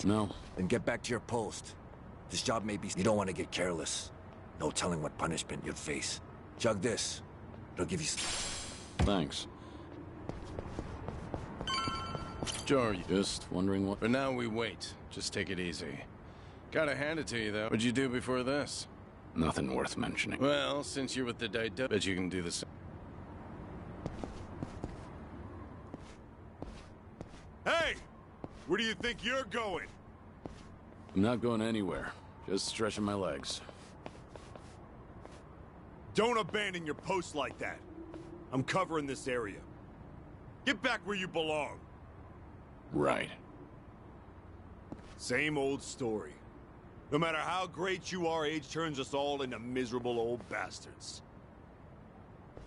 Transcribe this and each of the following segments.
No. Then get back to your post. This job may be... You don't want to get careless. No telling what punishment you'd face. Chug this. It'll give you... Thanks. Sure, just wondering what... For now, we wait. Just take it easy. Gotta hand it to you, though. What'd you do before this? Nothing worth mentioning. Well, since you're with the Gaiden, bet you can do the same. Hey! Where do you think you're going? I'm not going anywhere. Just stretching my legs. Don't abandon your post like that. I'm covering this area. Get back where you belong. Right. Same old story. No matter how great you are, age turns us all into miserable old bastards.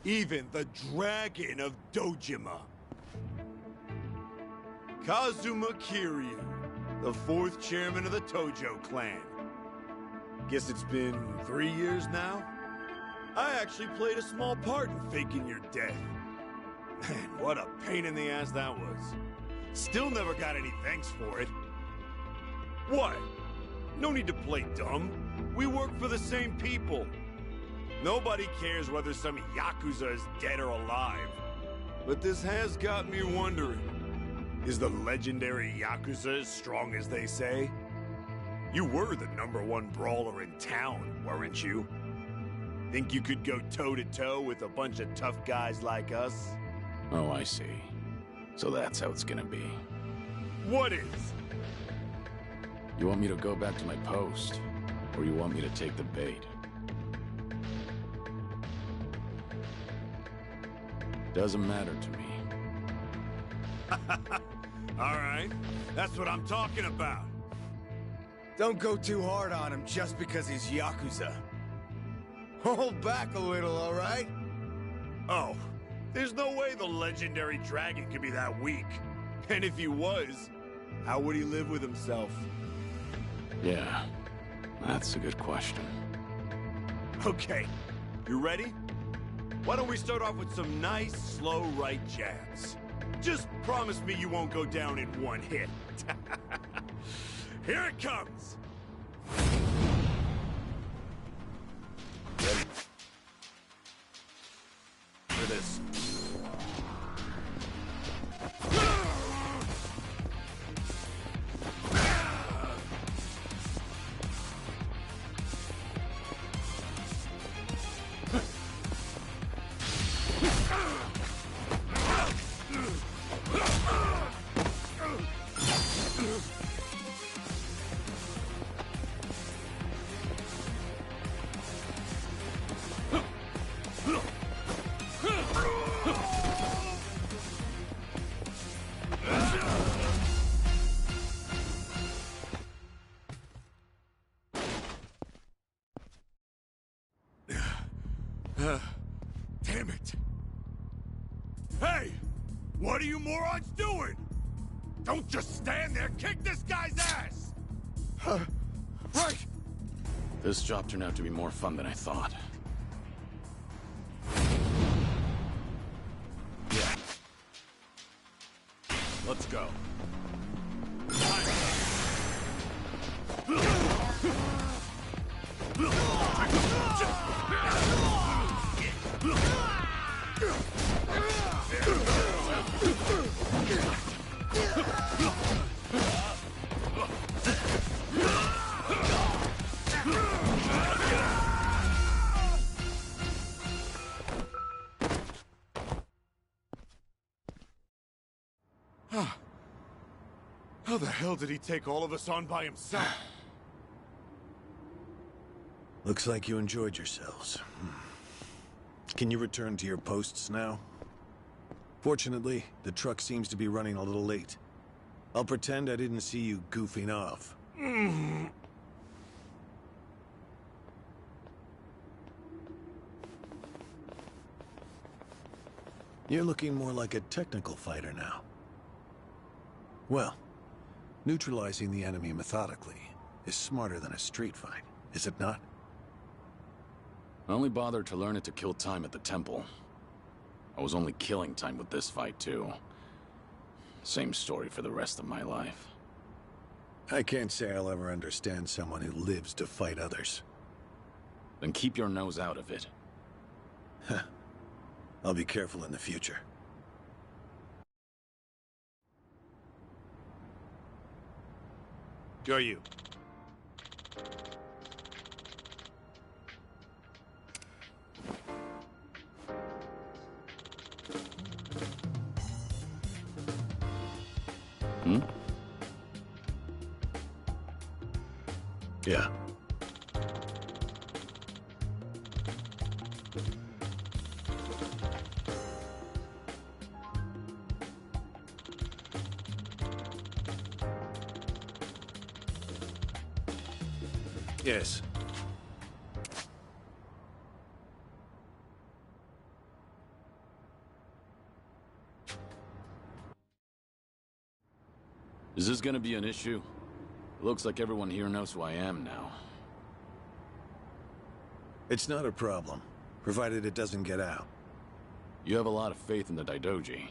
Even the Dragon of Dojima. Kazuma Kiryu, the 4th chairman of the Tojo clan. Guess it's been 3 years now? I actually played a small part in faking your death. Man, what a pain in the ass that was. Still never got any thanks for it. What? No need to play dumb. We work for the same people. Nobody cares whether some Yakuza is dead or alive. But this has got me wondering. Is the legendary Yakuza as strong as they say? You were the #1 brawler in town, weren't you? Think you could go toe-to-toe with a bunch of tough guys like us? Oh, I see. So that's how it's gonna be. What is? You want me to go back to my post? Or you want me to take the bait? Doesn't matter to me. Alright, that's what I'm talking about. Don't go too hard on him just because he's Yakuza. Hold back a little, alright? Oh, there's no way the legendary dragon could be that weak. And if he was, how would he live with himself? Yeah, that's a good question. Okay, you ready? Why don't we start off with some nice, slow right jabs? Just promise me you won't go down in one hit. Here it comes! Ready? For this. Damn it! Hey! What are you morons doing? Don't just stand there! Kick this guy's ass! Right! This job turned out to be more fun than I thought. Yeah. Let's go. How the hell did he take all of us on by himself? Looks like you enjoyed yourselves. Can you return to your posts now? Fortunately, the truck seems to be running a little late. I'll pretend I didn't see you goofing off. You're looking more like a technical fighter now. Well, neutralizing the enemy methodically is smarter than a street fight, is it not? I only bothered to learn it to kill time at the temple. I was only killing time with this fight, too. Same story for the rest of my life. I can't say I'll ever understand someone who lives to fight others. Then keep your nose out of it. I'll be careful in the future. Go you. Hmm? Yeah. Yes. Is this gonna be an issue? It looks like everyone here knows who I am now. It's not a problem, provided it doesn't get out. You have a lot of faith in the Daidoji.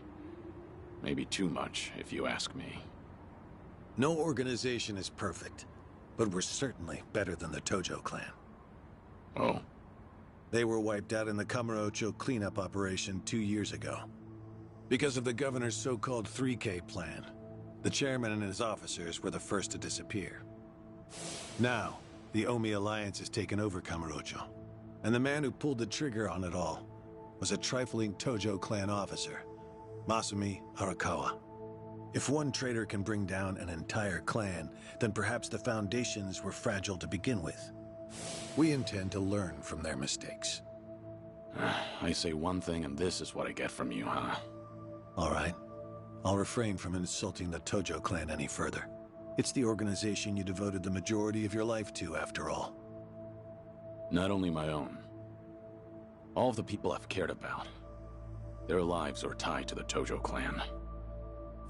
Maybe too much, if you ask me. No organization is perfect, but we're certainly better than the Tojo clan. Oh? They were wiped out in the Kamurocho cleanup operation 2 years ago. Because of the governor's so-called 3K plan, the chairman and his officers were the first to disappear. Now, the Omi Alliance has taken over Kamurocho, and the man who pulled the trigger on it all was a trifling Tojo clan officer, Masumi Arakawa. If one traitor can bring down an entire clan, then perhaps the foundations were fragile to begin with. We intend to learn from their mistakes. I say one thing and this is what I get from you, huh? All right. I'll refrain from insulting the Tojo clan any further. It's the organization you devoted the majority of your life to, after all. Not only my own. All of the people I've cared about. Their lives are tied to the Tojo clan.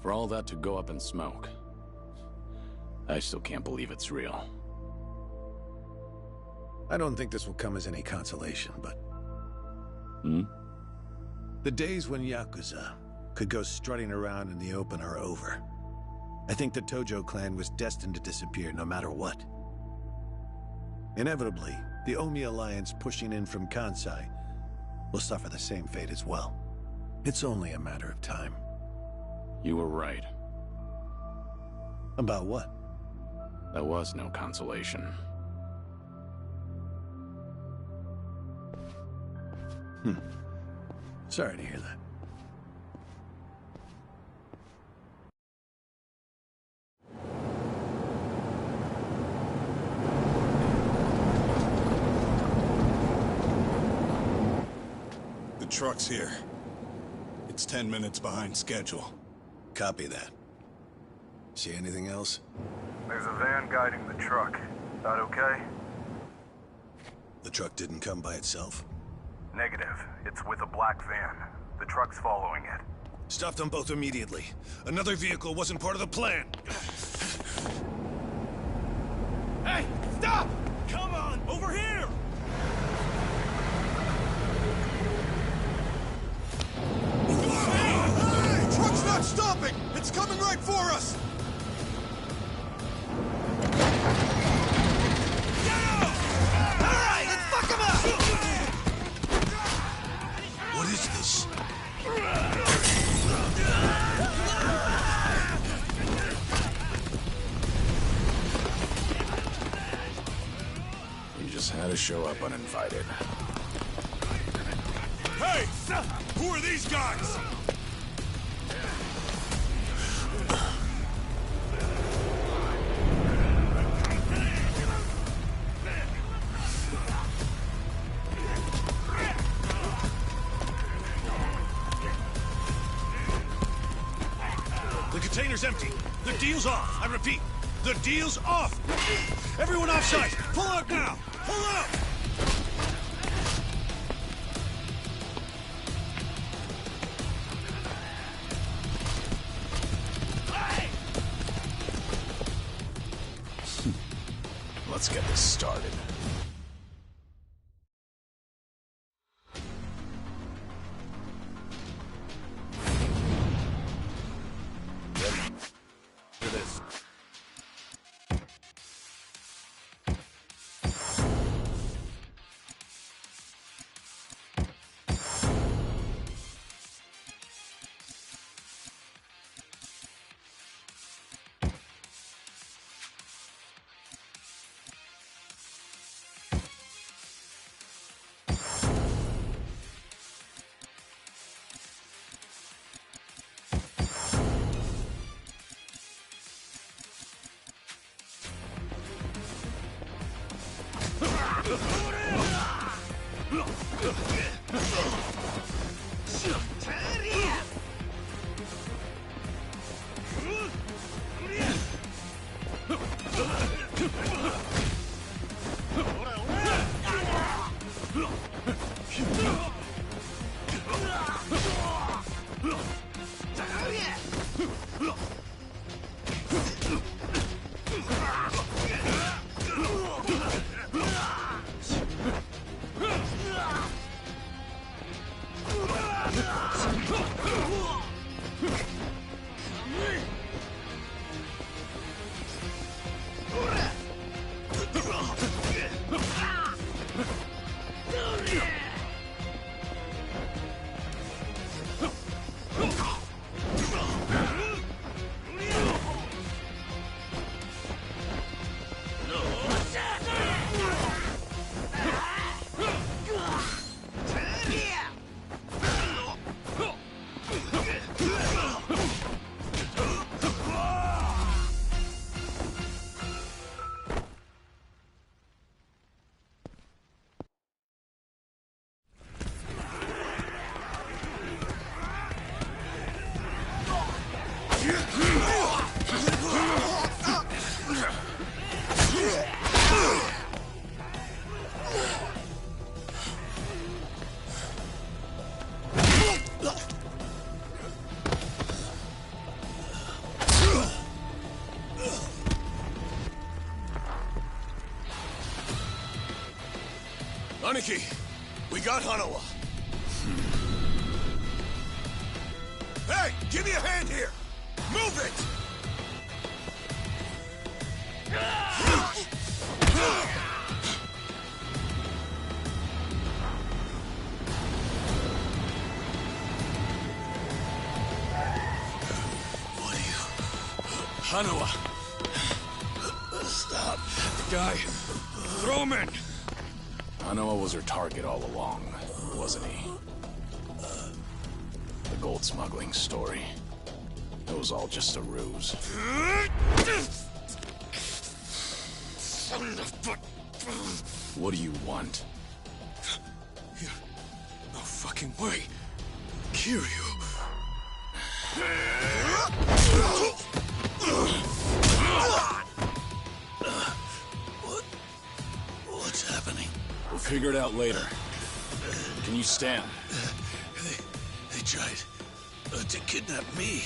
For all that to go up in smoke, I still can't believe it's real. I don't think this will come as any consolation, but... Hmm? The days when Yakuza could go strutting around in the open are over. I think the Tojo clan was destined to disappear no matter what. Inevitably, the Omi Alliance pushing in from Kansai will suffer the same fate as well. It's only a matter of time. You were right. About what? That was no consolation. Sorry to hear that. The truck's here. It's 10 minutes behind schedule. Copy that. See anything else? There's a van guiding the truck. That okay? The truck didn't come by itself? Negative. It's with a black van. The truck's following it. Stop them both immediately. Another vehicle wasn't part of the plan. Hey, stop! Come on, over here! Hey! Truck's not stopping! It's coming right for us! What is this? You just had to show up uninvited. Hey! Who are these guys? The container's empty. The deal's off. I repeat, the deal's off. Everyone offside. Pull out now. Pull out. Let's get this started. Aniki, we got Hanawa. Hey, give me a hand here! Move it! What are you... Hanawa! Stop. Guy, throw him in! Hanawa was her target all along, wasn't he? The gold smuggling story. It was all just a ruse. What do you want? No fucking way. Kiryu. What's happening? We'll figure it out later. Can you stand? They tried to kidnap me.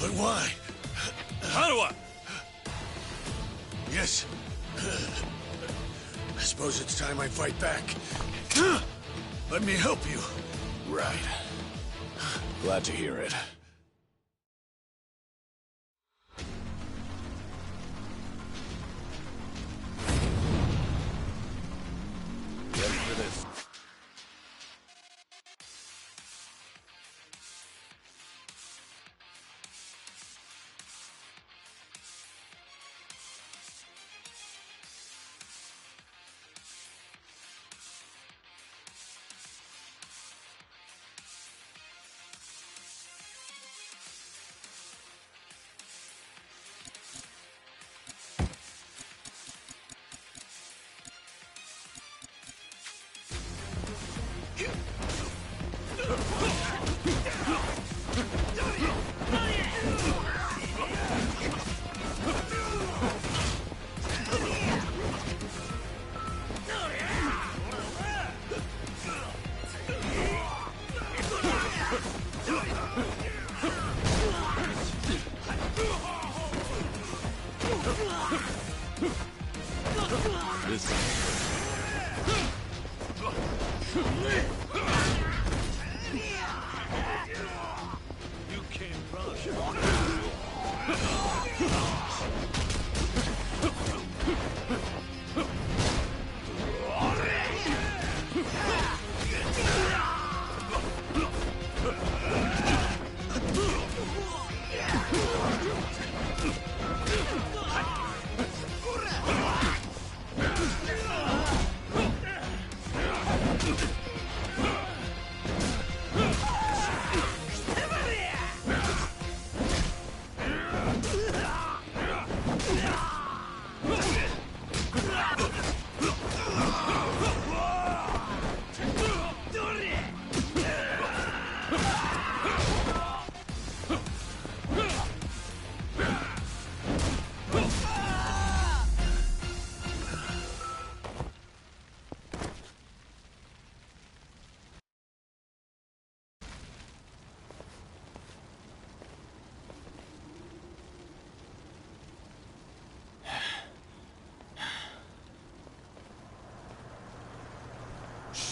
But why? Hanawa! Yes. I suppose it's time I fight back. Let me help you. Right. Glad to hear it. Ready for this?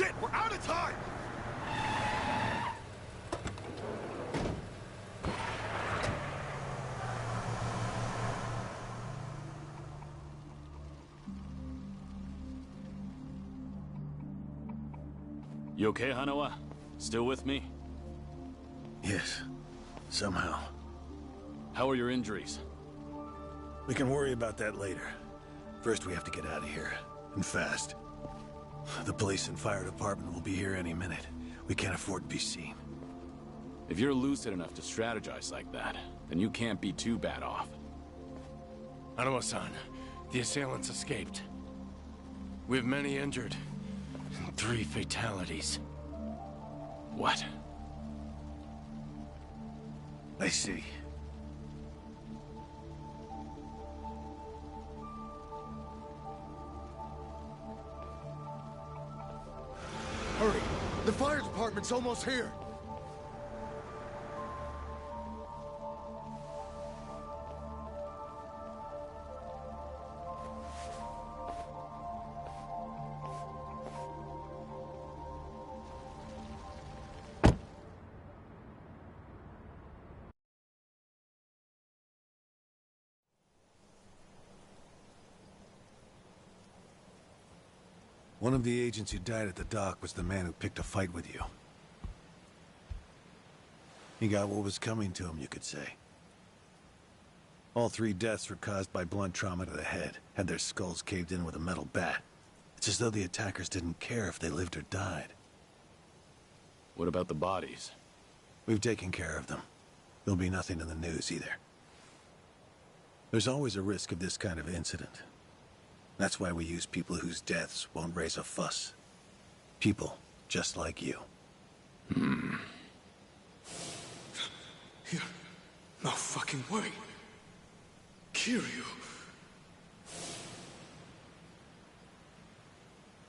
Shit, we're out of time! You okay, Hanawa? Still with me? Yes. Somehow. How are your injuries? We can worry about that later. First, we have to get out of here. And fast. The police and fire department will be here any minute. We can't afford to be seen. If you're lucid enough to strategize like that, then you can't be too bad off. Hanawa-san, the assailants escaped. We have many injured. And 3 fatalities. What? I see. Hurry! The fire department's almost here! One of the agents who died at the dock was the man who picked a fight with you. He got what was coming to him, you could say. All 3 deaths were caused by blunt trauma to the head, had their skulls caved in with a metal bat. It's as though the attackers didn't care if they lived or died. What about the bodies? We've taken care of them. There'll be nothing in the news either. There's always a risk of this kind of incident. That's why we use people whose deaths won't raise a fuss. People just like you. No fucking way. Kiryu.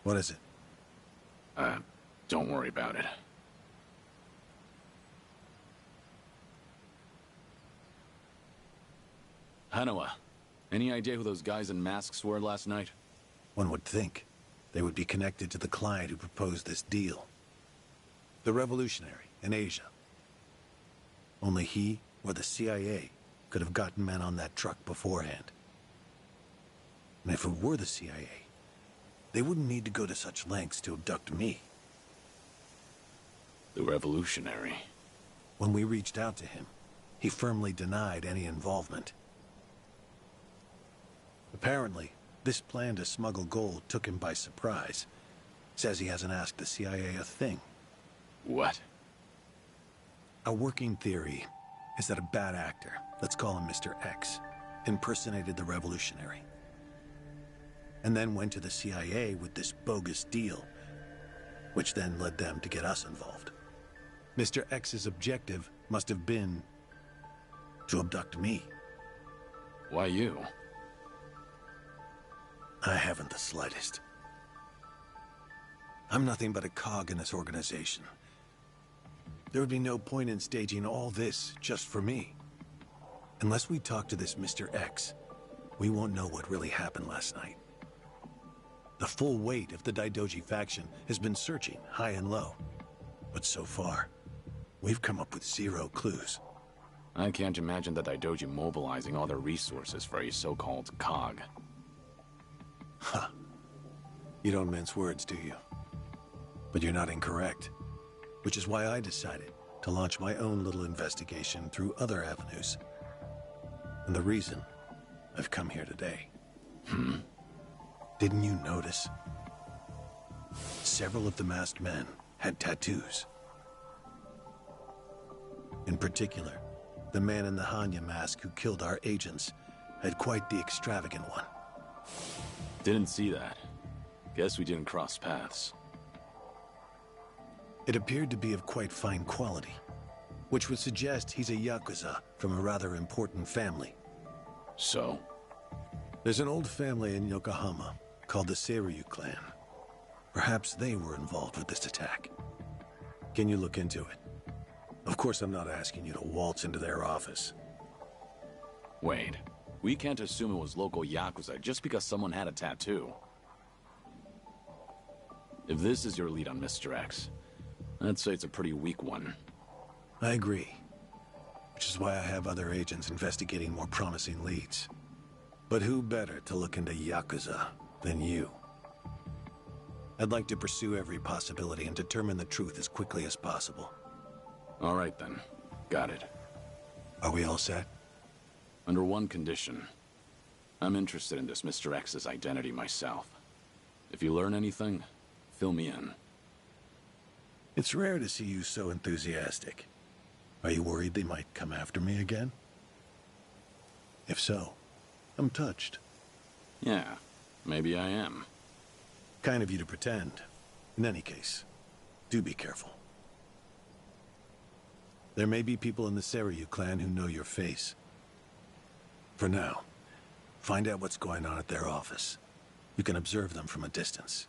What is it? Don't worry about it. Hanawa, any idea who those guys in masks were last night? One would think they would be connected to the client who proposed this deal. The revolutionary in Asia. Only he or the CIA could have gotten men on that truck beforehand. And if it were the CIA, they wouldn't need to go to such lengths to abduct me. The revolutionary. When we reached out to him, he firmly denied any involvement. Apparently, this plan to smuggle gold took him by surprise. Says he hasn't asked the CIA a thing. What? A working theory is that a bad actor, let's call him Mr. X, impersonated the revolutionary. And then went to the CIA with this bogus deal, which then led them to get us involved. Mr. X's objective must have been to abduct me. Why you? I haven't the slightest. I'm nothing but a cog in this organization. There would be no point in staging all this just for me. Unless we talk to this Mr. X, we won't know what really happened last night. The full weight of the Daidoji faction has been searching high and low. But so far, we've come up with 0 clues. I can't imagine the Daidoji mobilizing all their resources for a so-called cog. Huh. You don't mince words, do you? But you're not incorrect. Which is why I decided to launch my own little investigation through other avenues. And the reason I've come here today. Didn't you notice? Several of the masked men had tattoos. In particular, the man in the Hanya mask who killed our agents had quite the extravagant one. Didn't see that. Guess we didn't cross paths. It appeared to be of quite fine quality, which would suggest he's a Yakuza from a rather important family. So? There's an old family in Yokohama called the Seiryu clan. Perhaps they were involved with this attack. Can you look into it? Of course, I'm not asking you to waltz into their office. Wait. We can't assume it was local Yakuza just because someone had a tattoo. If this is your lead on Mr. X, I'd say it's a pretty weak one. I agree. Which is why I have other agents investigating more promising leads. But who better to look into Yakuza than you? I'd like to pursue every possibility and determine the truth as quickly as possible. All right then. Got it. Are we all set? Under one condition. I'm interested in this Mr. X's identity myself. If you learn anything, fill me in. It's rare to see you so enthusiastic. Are you worried they might come after me again? If so, I'm touched. Yeah, maybe I am. Kind of you to pretend. In any case, do be careful. There may be people in the Seiryu clan who know your face. For now, find out what's going on at their office. You can observe them from a distance.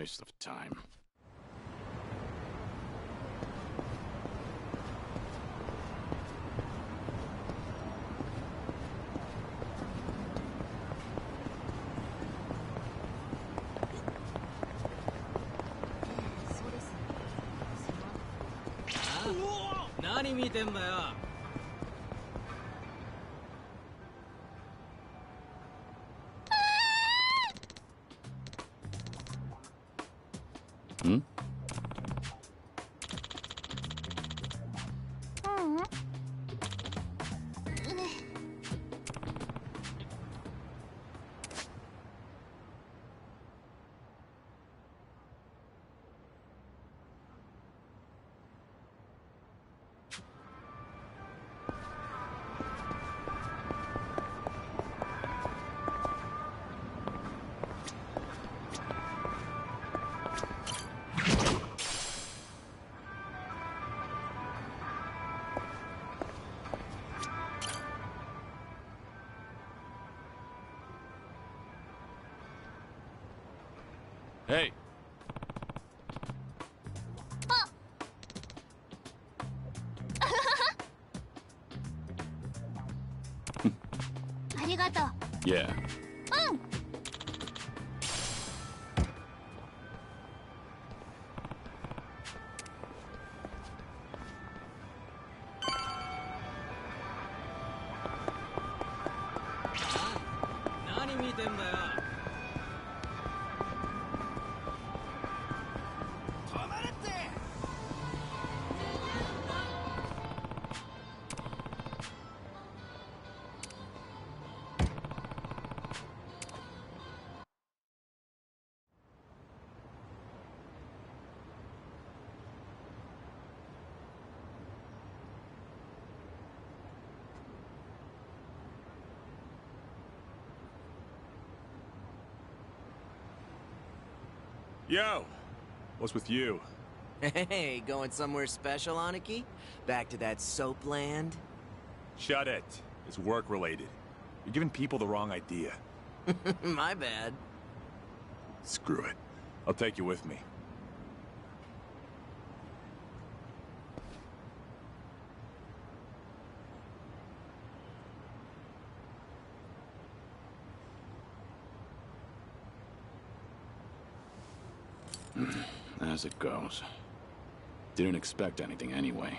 waste of time. Hmm? Hey! ありがとう。 Yeah. うん。何見てんだよ。止まれって。Yo! What's with you? Hey, going somewhere special, Aniki? Back to that soap land? Shut it. It's work-related. You're giving people the wrong idea. My bad. Screw it. I'll take you with me. As it goes. Didn't expect anything anyway.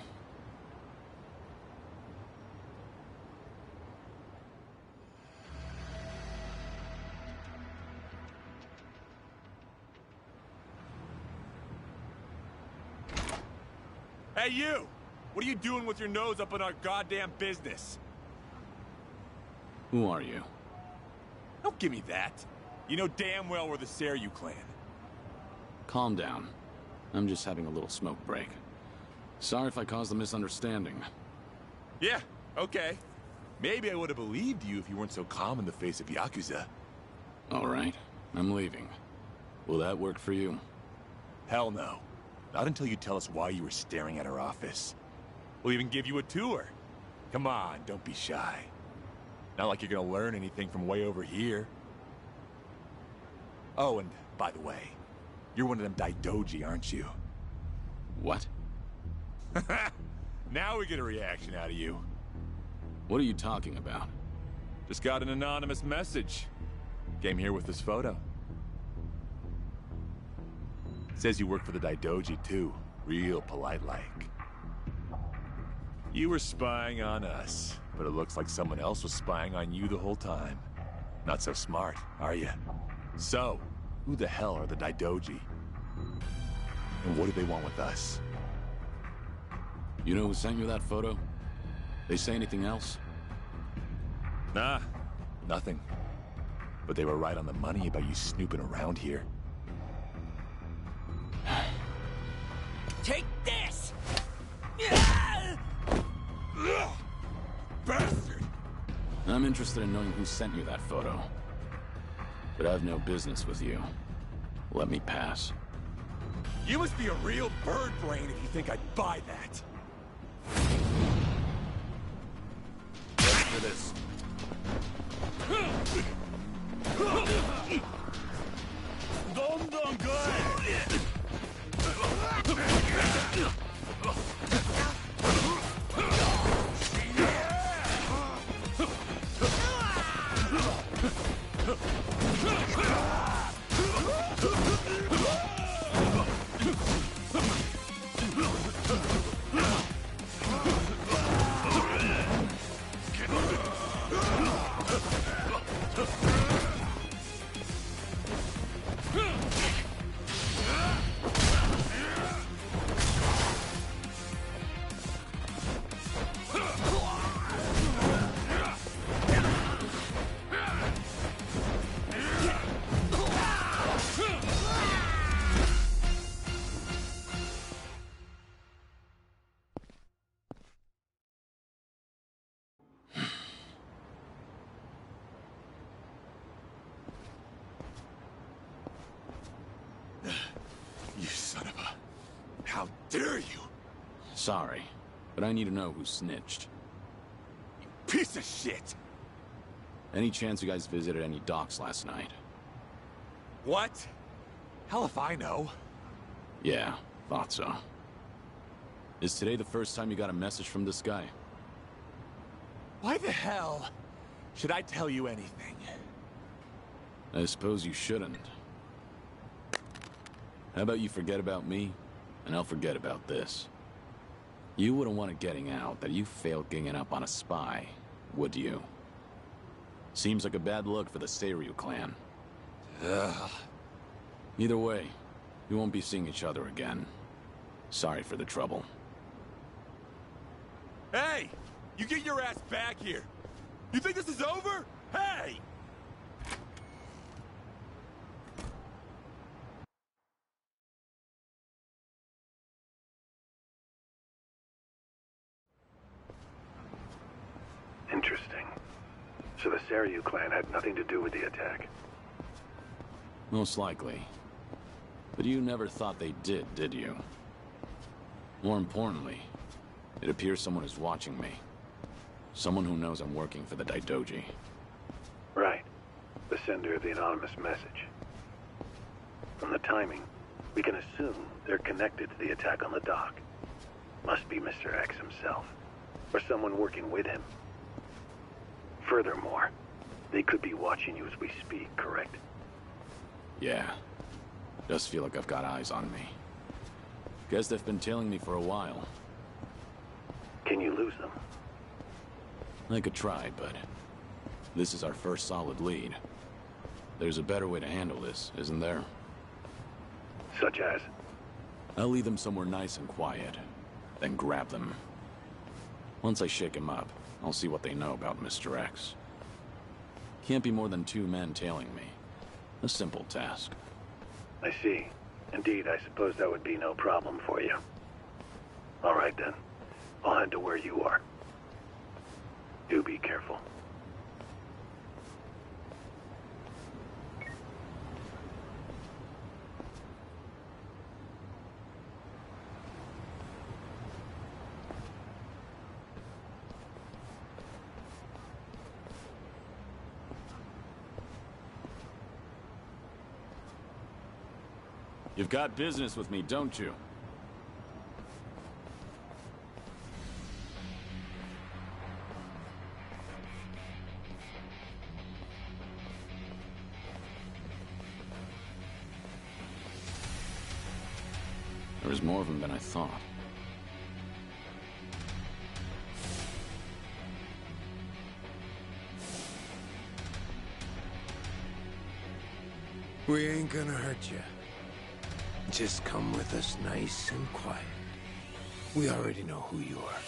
Hey, you! What are you doing with your nose up in our goddamn business? Who are you? Don't give me that. You know damn well we're the Seryu clan. Calm down. I'm just having a little smoke break. Sorry if I caused a misunderstanding. Yeah, okay. Maybe I would have believed you if you weren't so calm in the face of Yakuza. All right, I'm leaving. Will that work for you? Hell no. Not until you tell us why you were staring at our office. We'll even give you a tour. Come on, don't be shy. Not like you're gonna learn anything from way over here. Oh, and by the way, you're one of them Daidoji, aren't you? What? Now we get a reaction out of you. What are you talking about? Just got an anonymous message. Came here with this photo. Says you work for the Daidoji, too. Real polite-like. You were spying on us, but it looks like someone else was spying on you the whole time. Not so smart, are you? So, who the hell are the Daidoji? And what do they want with us? You know who sent you that photo? They say anything else? Nah, nothing. But they were right on the money about you snooping around here. Take this! Bastard! I'm interested in knowing who sent you that photo. But I've no business with you. Let me pass. You must be a real bird brain if you think I'd buy that. Ready for this. Don Don good! You son of a... How dare you? Sorry, but I need to know who snitched. Piece of shit! Any chance you guys visited any docks last night? What? Hell if I know. Yeah, thought so. Is today the first time you got a message from this guy? Why the hell should I tell you anything? I suppose you shouldn't. How about you forget about me, and I'll forget about this. You wouldn't want it getting out that you failed ganging up on a spy, would you? Seems like a bad look for the Seiryu clan. Ugh. Either way, we won't be seeing each other again. Sorry for the trouble. Hey! You get your ass back here! You think this is over? Hey! Interesting. So the Seiryu clan had nothing to do with the attack? Most likely. But you never thought they did you? More importantly, it appears someone is watching me. Someone who knows I'm working for the Daidoji. Right. The sender of the anonymous message. From the timing, we can assume they're connected to the attack on the dock. Must be Mr. X himself, or someone working with him. Furthermore, they could be watching you as we speak, correct? Yeah. Just feel like I've got eyes on me. Guess they've been tailing me for a while. Can you lose them? I could try, but this is our first solid lead. There's a better way to handle this, isn't there? Such as? I'll lead them somewhere nice and quiet, then grab them. Once I shake them up, I'll see what they know about Mr. X. Can't be more than 2 men tailing me. A simple task. I see. Indeed, I suppose that would be no problem for you. All right then. I'll head to where you are. Do be careful. You've got business with me, don't you? There was more of them than I thought. We ain't gonna hurt you. Just come with us nice and quiet. We already know who you are.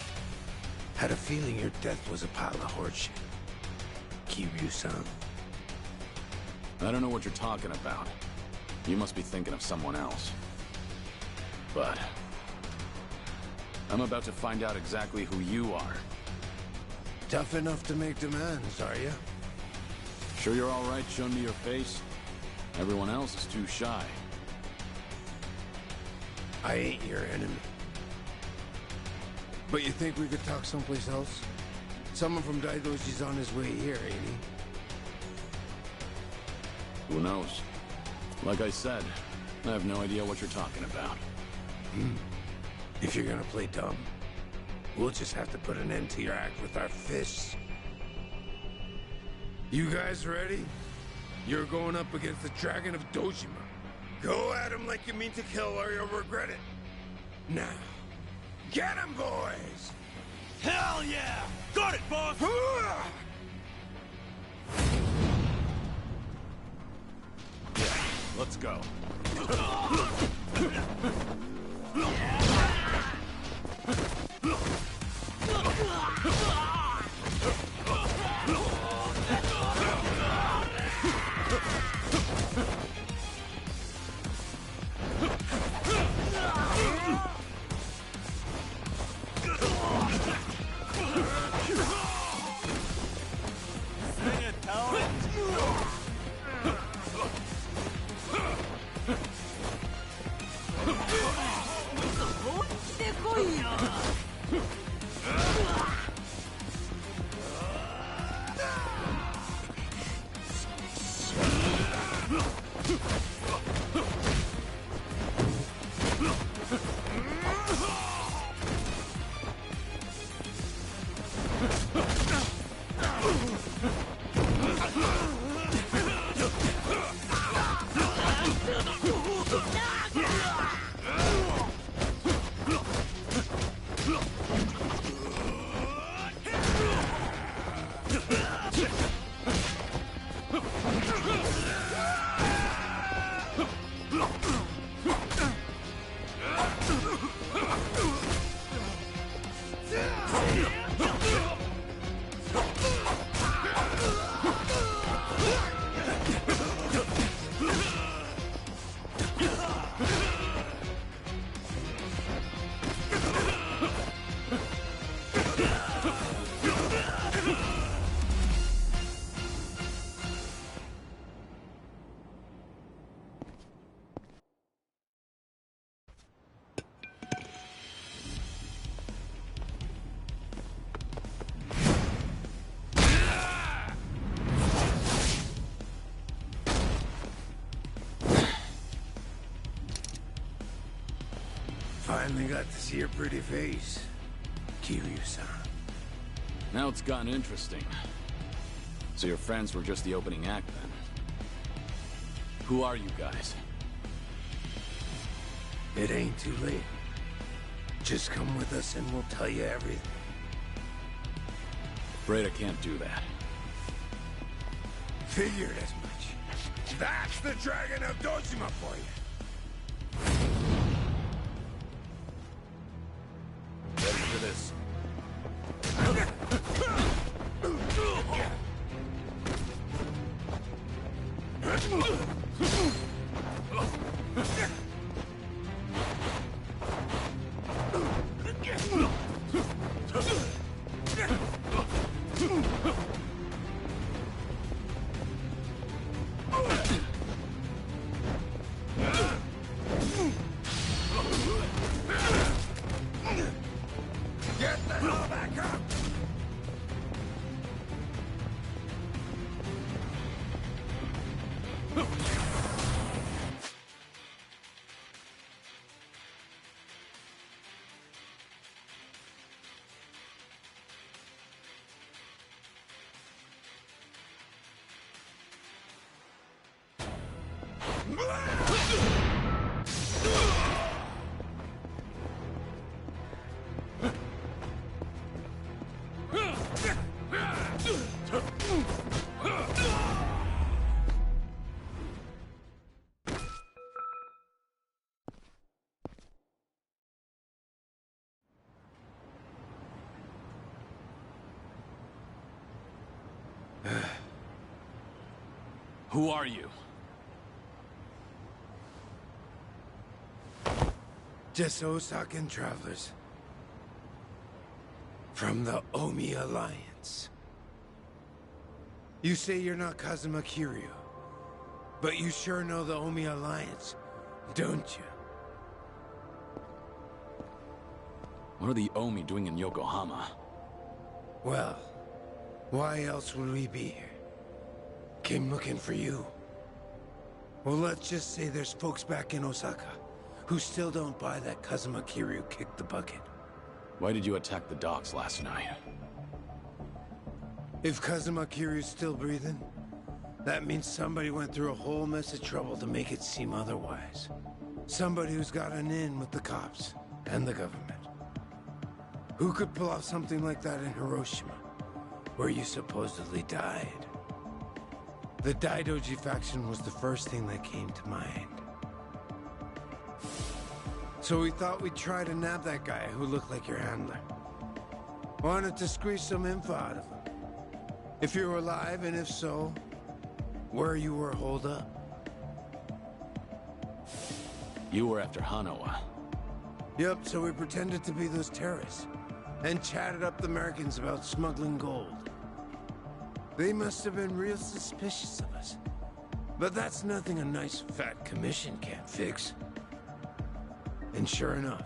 Had a feeling your death was a pile of horseshit. Kiryu-san. I don't know what you're talking about. You must be thinking of someone else. But I'm about to find out exactly who you are. Tough enough to make demands, are you? Sure you're all right showing me your face? Everyone else is too shy. I ain't your enemy. But you think we could talk someplace else? Someone from Daidoji's on his way here, ain't he? Who knows? Like I said, I have no idea what you're talking about. If you're gonna play dumb, we'll just have to put an end to your act with our fists. You guys ready? You're going up against the Dragon of Dojima. Go at him like you mean to kill or you'll regret it. Now, get him, boys! Hell yeah! Got it, boss! Let's go. Finally got to see your pretty face, Kiryu-san. Now it's gotten interesting. So your friends were just the opening act, then? Who are you guys? It ain't too late. Just come with us and we'll tell you everything. Afraid I can't do that. Figured as much. That's the Dragon of Dojima for you. Ready for this? Get the hell back up! Who are you? Just Osakan travelers. From the Omi Alliance. You say you're not Kazuma Kiryu, but you sure know the Omi Alliance, don't you? What are the Omi doing in Yokohama? Well, why else would we be here? Came looking for you. Well, let's just say there's folks back in Osaka who still don't buy that Kazuma Kiryu kicked the bucket. Why did you attack the docks last night? If Kazuma Kiryu's still breathing, That means somebody went through a whole mess of trouble to make it seem otherwise. Somebody who's got an in with the cops and the government. Who could pull off something like that in Hiroshima, where you supposedly died? The Daidoji faction was the first thing that came to mind. So we thought we'd try to nab that guy who looked like your handler. Wanted to squeeze some info out of him. If you were alive, and if so, where you were holed up. You were after Hanawa. Yep, so we pretended to be those terrorists, and chatted up the Americans about smuggling gold. They must have been real suspicious of us. But that's nothing a nice fat commission can't fix. And sure enough,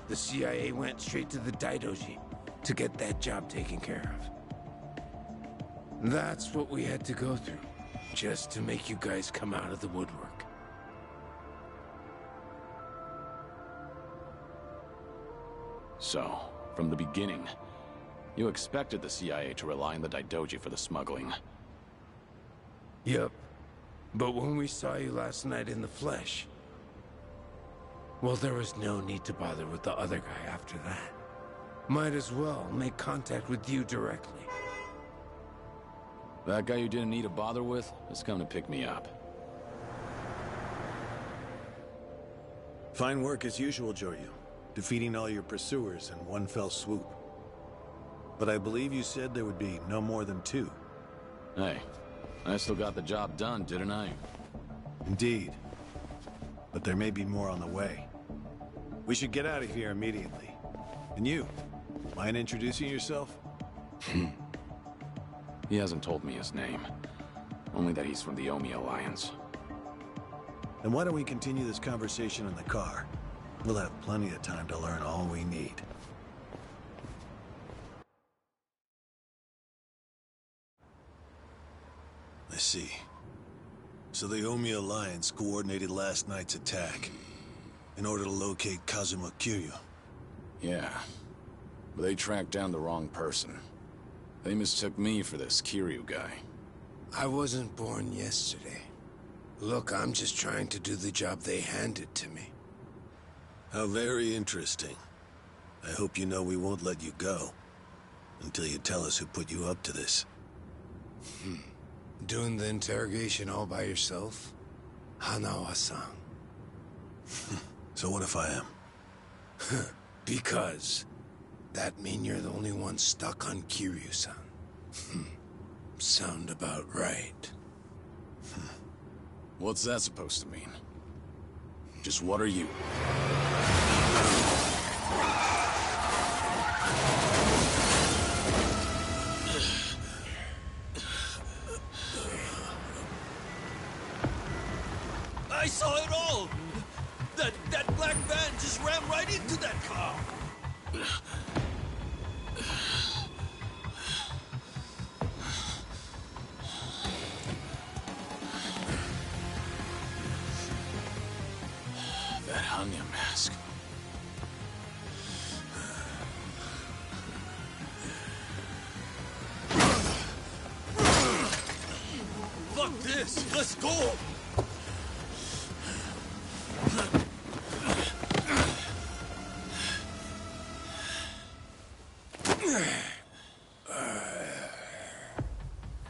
the CIA went straight to the Daidoji to get that job taken care of. That's what we had to go through, just to make you guys come out of the woodwork. So, from the beginning, you expected the CIA to rely on the Daidoji for the smuggling. Yep. But when we saw you last night in the flesh, well, there was no need to bother with the other guy after that. Might as well make contact with you directly. That guy you didn't need to bother with has come to pick me up. Fine work as usual, Joryu. Defeating all your pursuers in one fell swoop. But I believe you said there would be no more than 2. Hey, I still got the job done, didn't I? Indeed. But there may be more on the way. We should get out of here immediately. And you, mind introducing yourself? He hasn't told me his name. Only that he's from the Omi Alliance. Then why don't we continue this conversation in the car? We'll have plenty of time to learn all we need. I see. So the Omi Alliance coordinated last night's attack in order to locate Kazuma Kiryu. Yeah, but they tracked down the wrong person. They mistook me for this Kiryu guy. I wasn't born yesterday. Look, I'm just trying to do the job they handed to me. How very interesting. I hope you know we won't let you go until you tell us who put you up to this. Doing the interrogation all by yourself? Hanawa-san. So what if I am? Because that mean you're the only one stuck on Kiryu-san. Sound about right. What's that supposed to mean? Just what are you? I saw it all! That black van just ran right into that car! That Hanya mask. Fuck this! Let's go!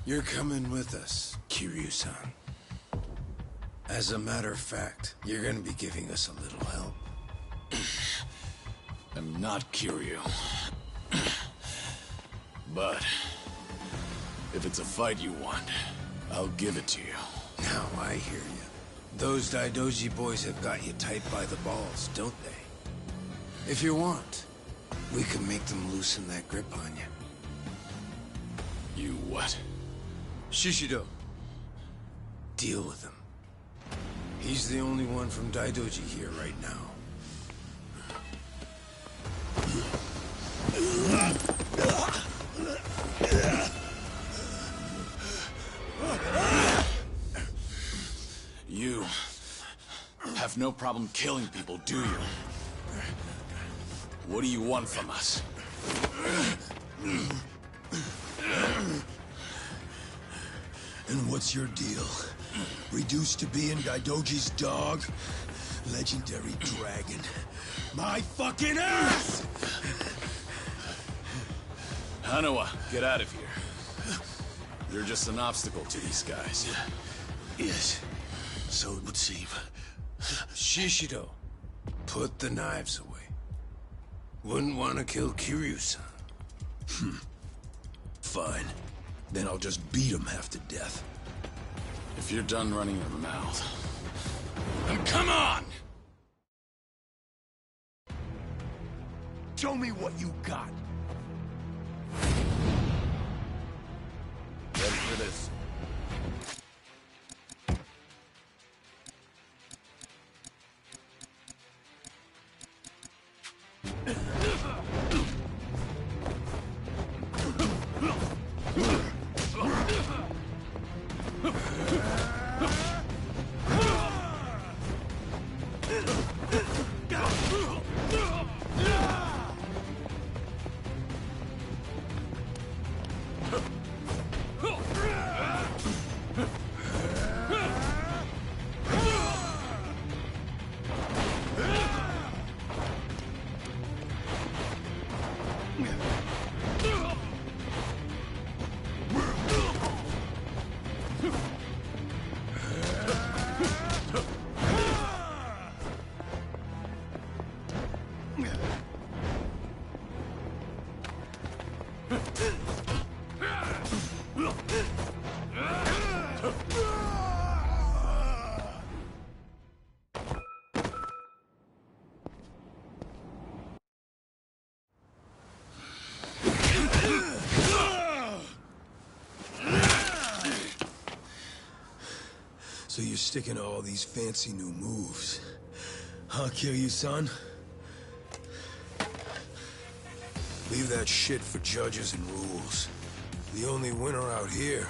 You're coming with us, Kiryu-san. As a matter of fact, you're gonna be giving us a little help. I'm not Kiryu. But if it's a fight you want, I'll give it to you. Now I hear you. Those Daidoji boys have got you tight by the balls, don't they? If you want, we can make them loosen that grip on you. You what? Shishido. Deal with him. He's the only one from Daidoji here right now. You have no problem killing people, do you? What do you want from us? And what's your deal? Reduced to being Daidoji's dog? Legendary dragon. My fucking ass! Hanawa, get out of here. You're just an obstacle to these guys. Yes, so it would seem. Shishido, put the knives away. Wouldn't want to kill Kiryu-san. Fine. Then I'll just beat him half to death. If you're done running your mouth, then come on! Show me what you got. Ready for this? So you're sticking to all these fancy new moves. Huh, Kiryu-san? Leave that shit for judges and rules. The only winner out here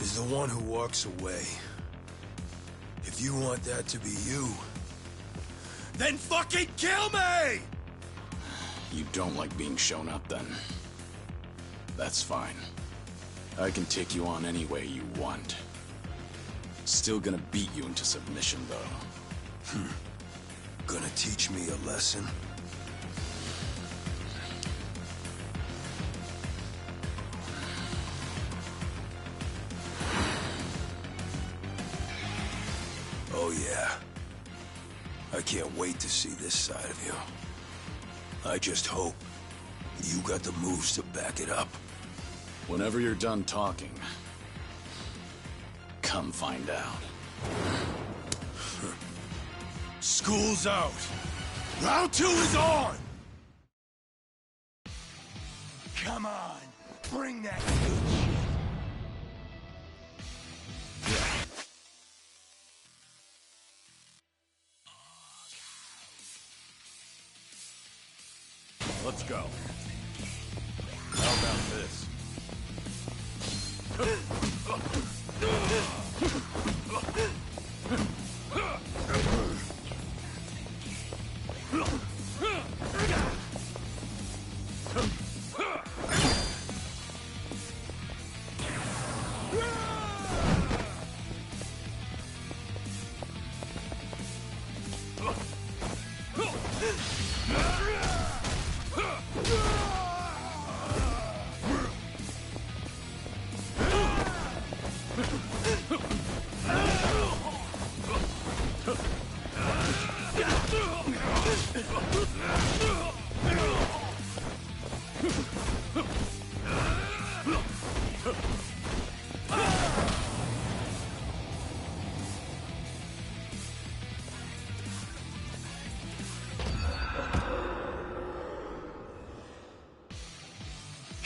is the one who walks away. If you want that to be you, then fucking kill me! You don't like being shown up, then. That's fine. I can take you on any way you want. Still gonna beat you into submission, though. Gonna teach me a lesson? Oh yeah. I can't wait to see this side of you. I just hope you got the moves to back it up. Whenever you're done talking, come find out. School's out. Round 2 is on! Come on, bring that good shit. Let's go. How about this?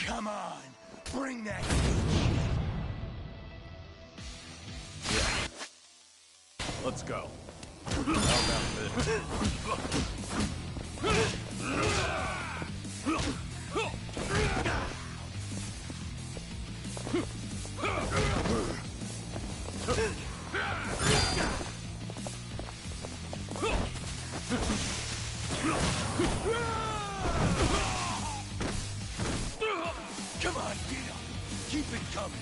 Come on, bring that Let's go. How about this? Come on, get up. Keep it coming.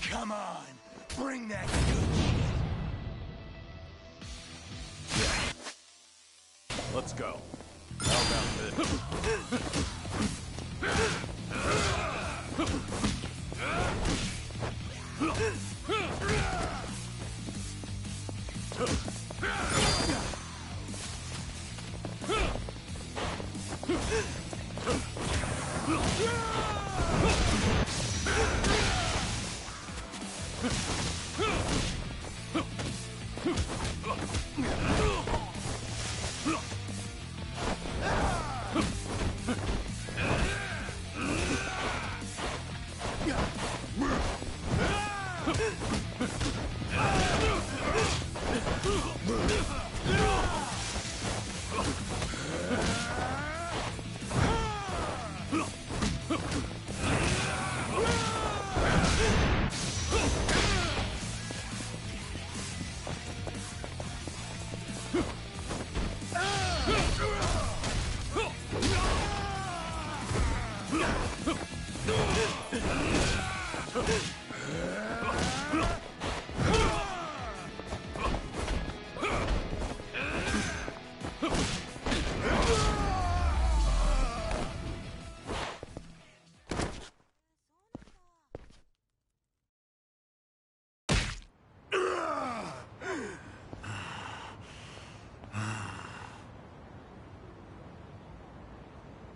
Come on, bring that good shit. Let's go. How about this?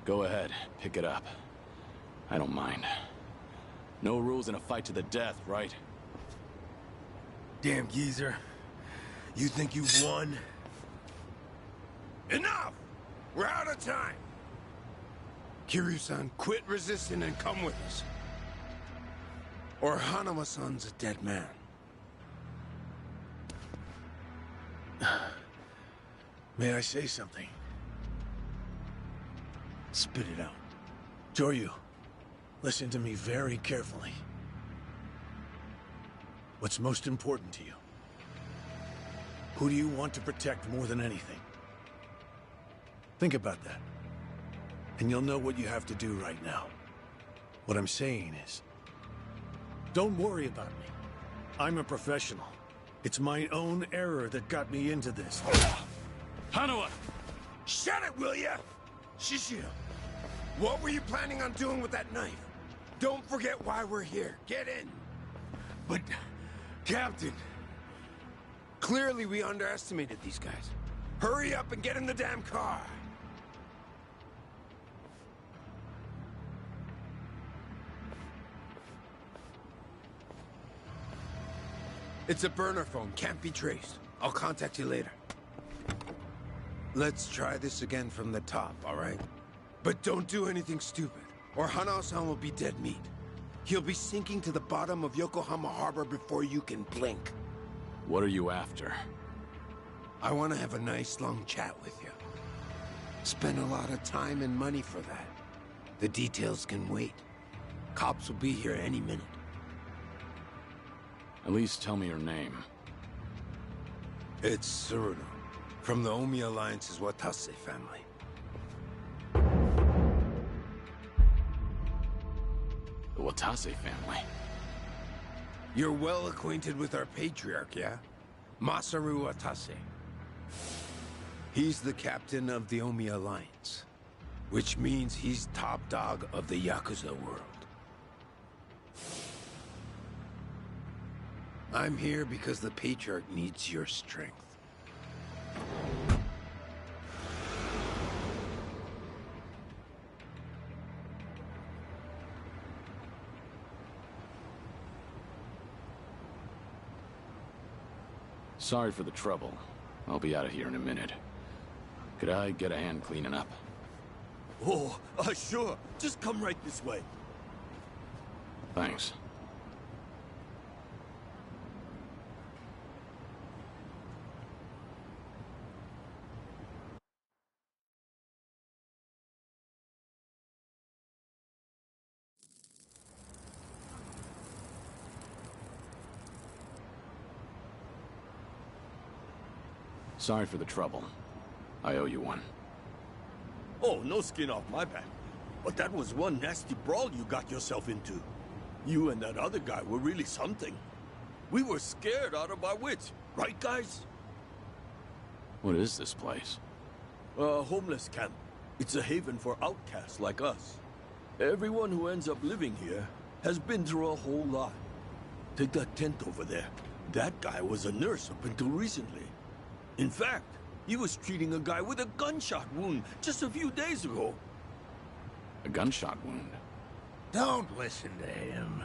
Go ahead, pick it up. I don't mind. No rules in a fight to the death, right? Damn geezer. You think you've won? Enough! We're out of time! Kiryu-san, quit resisting and come with us. Or Hanama-san's a dead man. May I say something? Spit it out. Joryu, listen to me very carefully. What's most important to you? Who do you want to protect more than anything? Think about that. And you'll know what you have to do right now. What I'm saying is, don't worry about me. I'm a professional. It's my own error that got me into this. Hanawa! Shut it, will ya? Shishio, what were you planning on doing with that knife? Don't forget why we're here. Get in. But, Captain, clearly we underestimated these guys. Hurry up and get in the damn car. It's a burner phone, can't be traced. I'll contact you later. Let's try this again from the top, all right? But don't do anything stupid, or Hanao-san will be dead meat. He'll be sinking to the bottom of Yokohama Harbor before you can blink. What are you after? I want to have a nice long chat with you. Spend a lot of time and money for that. The details can wait. Cops will be here any minute. At least tell me your name. It's Tsuruno, from the Omi Alliance's Watase family. The Watase family? You're well acquainted with our patriarch, yeah? Masaru Watase. He's the captain of the Omi Alliance, which means he's top dog of the Yakuza world. I'm here because the patriarch needs your strength. Sorry for the trouble. I'll be out of here in a minute. Could I get a hand cleaning up? Oh, sure. Just come right this way. Thanks. Sorry for the trouble. I owe you one. Oh, no skin off my back. But that was one nasty brawl you got yourself into. You and that other guy were really something. We were scared out of our wits, right, guys? What is this place? A homeless camp. It's a haven for outcasts like us. Everyone who ends up living here has been through a whole lot. Take that tent over there. That guy was a nurse up until recently. In fact, he was treating a guy with a gunshot wound just a few days ago. A gunshot wound? Don't listen to him.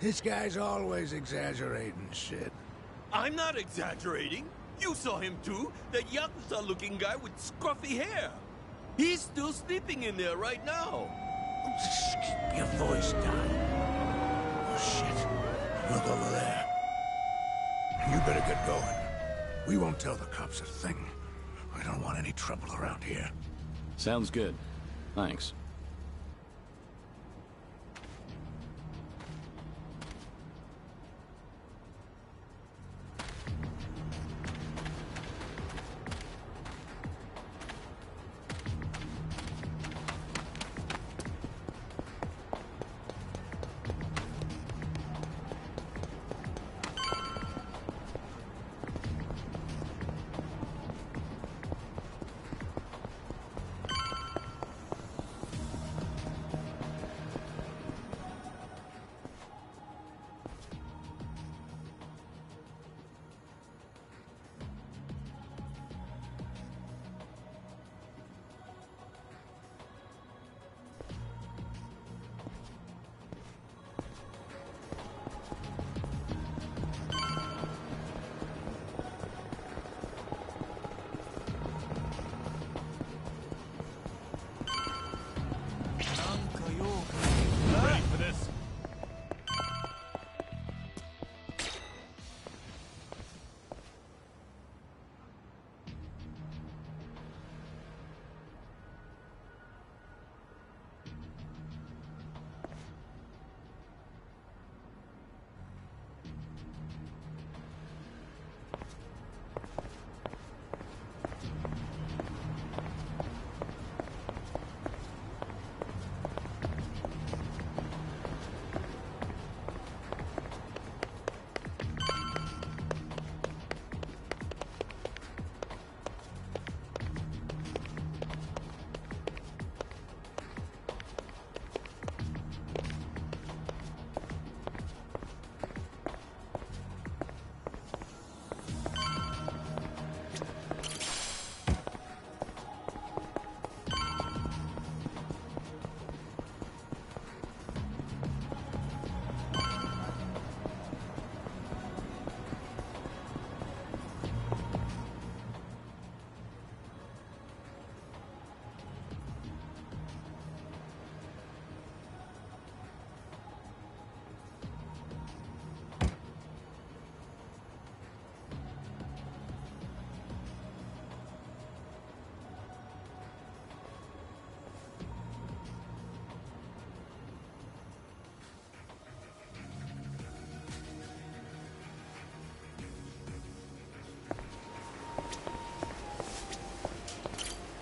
This guy's always exaggerating shit. I'm not exaggerating. You saw him too. That Yakuza-looking guy with scruffy hair. He's still sleeping in there right now. Just keep your voice down. Oh, shit. Look over there. You better get going. We won't tell the cops a thing. We don't want any trouble around here. Sounds good. Thanks. Ready for this?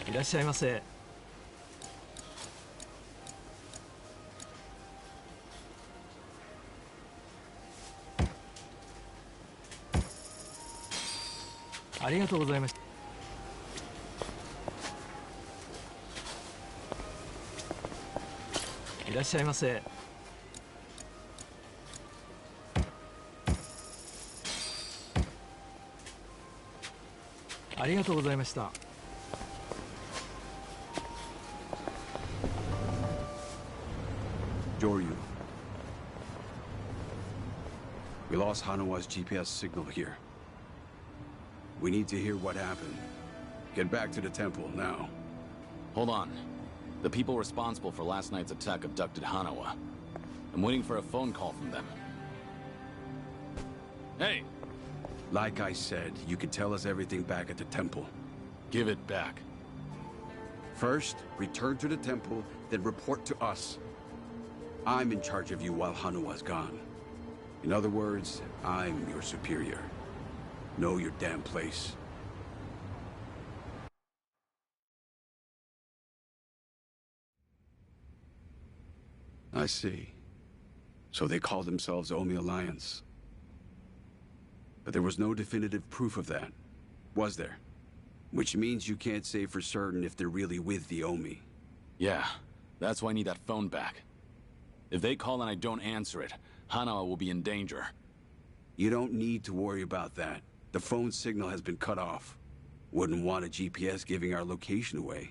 いらっしゃいませ。ありがとうございました。いらっしゃいませ。ありがとうございました。Joryu. We lost Hanawa's GPS signal here. We need to hear what happened. Get back to the temple, now. Hold on. The people responsible for last night's attack abducted Hanawa. I'm waiting for a phone call from them. Hey! Like I said, you can tell us everything back at the temple. Give it back. First, return to the temple, then report to us. I'm in charge of you while Hanawa's gone. In other words, I'm your superior. Know your damn place. I see. So they call themselves Omi Alliance. But there was no definitive proof of that, was there? Which means you can't say for certain if they're really with the Omi. Yeah, that's why I need that phone back. If they call and I don't answer it, Hanawa will be in danger. You don't need to worry about that. The phone signal has been cut off. Wouldn't want a GPS giving our location away.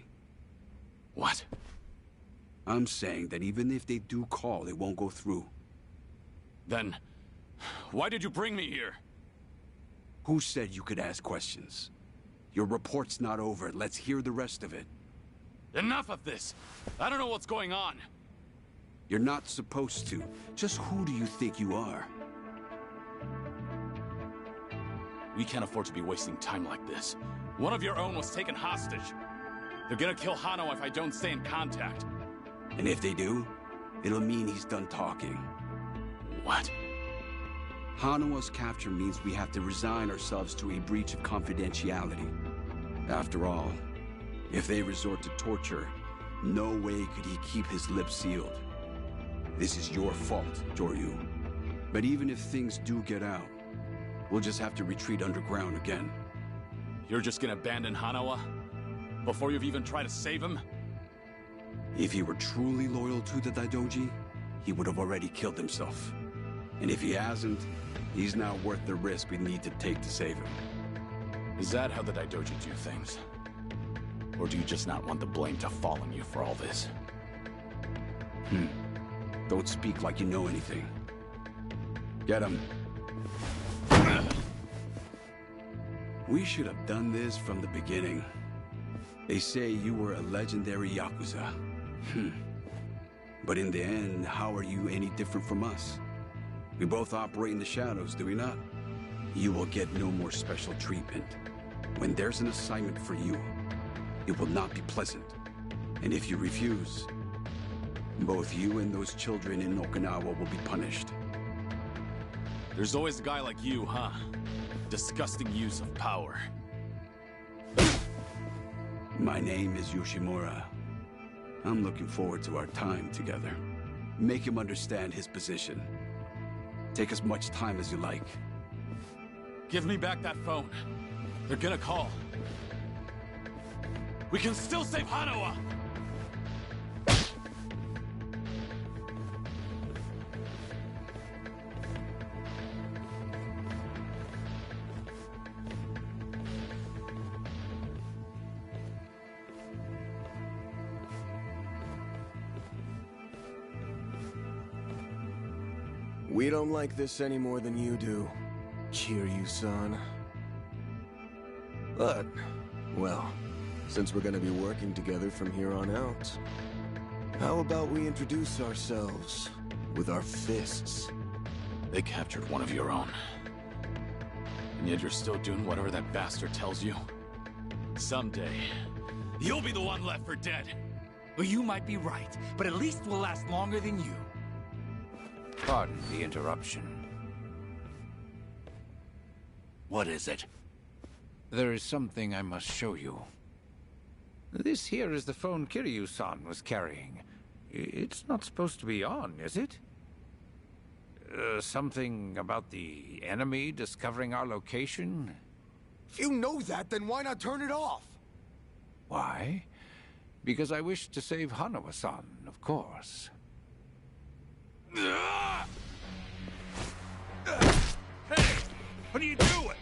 What? I'm saying that even if they do call, it won't go through. Then, why did you bring me here? Who said you could ask questions? Your report's not over. Let's hear the rest of it. Enough of this! I don't know what's going on! You're not supposed to. Just who do you think you are? We can't afford to be wasting time like this. One of your own was taken hostage. They're gonna kill Hanawa if I don't stay in contact. And if they do, it'll mean he's done talking. What? Hanawa's capture means we have to resign ourselves to a breach of confidentiality. After all, if they resort to torture, no way could he keep his lips sealed. This is your fault, Joryu. But even if things do get out, we'll just have to retreat underground again. You're just gonna abandon Hanawa? Before you've even tried to save him? If he were truly loyal to the Daidoji, he would have already killed himself. And if he hasn't, he's not worth the risk we need to take to save him. Is that how the Daidoji do things? Or do you just not want the blame to fall on you for all this? Don't speak like you know anything. Get him. We should have done this from the beginning. They say you were a legendary Yakuza. But in the end, how are you any different from us? We both operate in the shadows, do we not? You will get no more special treatment. When there's an assignment for you, it will not be pleasant. And if you refuse, both you and those children in Okinawa will be punished. There's always a guy like you, huh? Disgusting use of power. My name is Yoshimura. I'm looking forward to our time together. Make him understand his position. Take as much time as you like. Give me back that phone. They're gonna call. We can still save Hanawa! We don't like this any more than you do, Kiryu-san. But, well, since we're gonna be working together from here on out, how about we introduce ourselves with our fists? They captured one of your own. And yet you're still doing whatever that bastard tells you? Someday, you'll be the one left for dead. Well, you might be right, but at least we'll last longer than you. Pardon the interruption. What is it? There is something I must show you. This here is the phone Kiryu-san was carrying. It's not supposed to be on, is it? Something about the enemy discovering our location? If you know that, then why not turn it off? Why? Because I wish to save Hanawa-san, of course. Hey! What are you doing?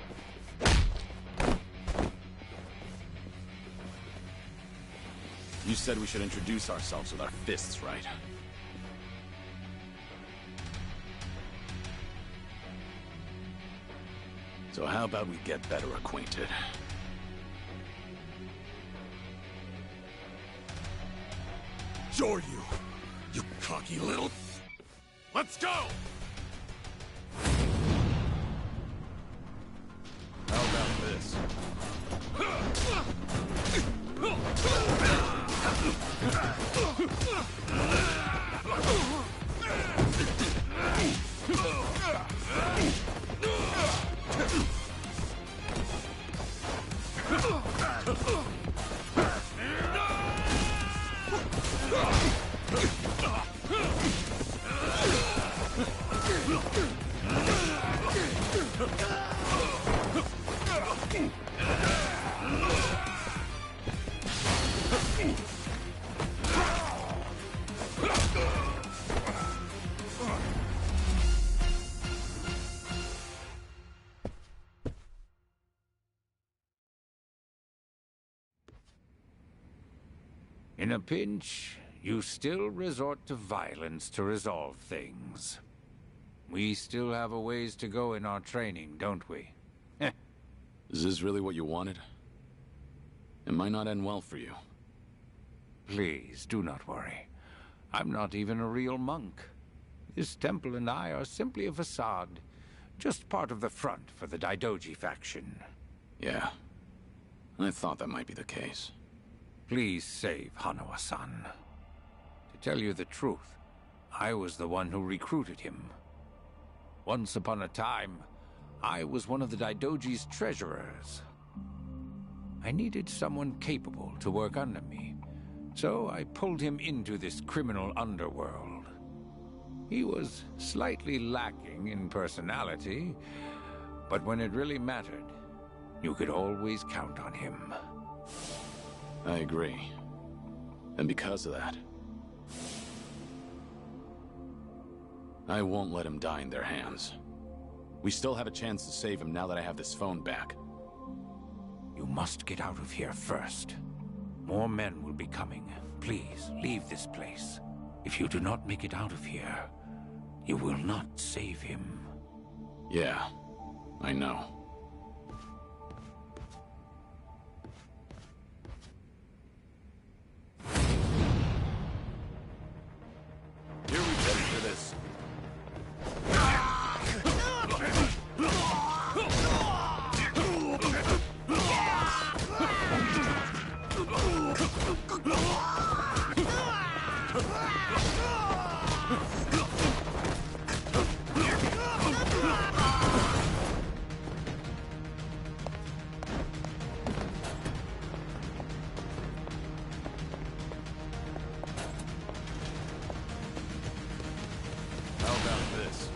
You said we should introduce ourselves with our fists, right? So how about we get better acquainted? Sure you cocky little... Let's go! How about this? In a pinch, you still resort to violence to resolve things. We still have a ways to go in our training, don't we? Is this really what you wanted? It might not end well for you. Please, do not worry. I'm not even a real monk. This temple and I are simply a facade. Just part of the front for the Daidoji faction. Yeah. I thought that might be the case. Please save Hanawa-san. To tell you the truth, I was the one who recruited him. Once upon a time, I was one of the Daidoji's treasurers. I needed someone capable to work under me, so I pulled him into this criminal underworld. He was slightly lacking in personality, but when it really mattered, you could always count on him. I agree. And because of that, I won't let him die in their hands. We still have a chance to save him now that I have this phone back. You must get out of here first. More men will be coming. Please, leave this place. If you do not make it out of here, you will not save him. Yeah, I know. Here we go for this. How about this?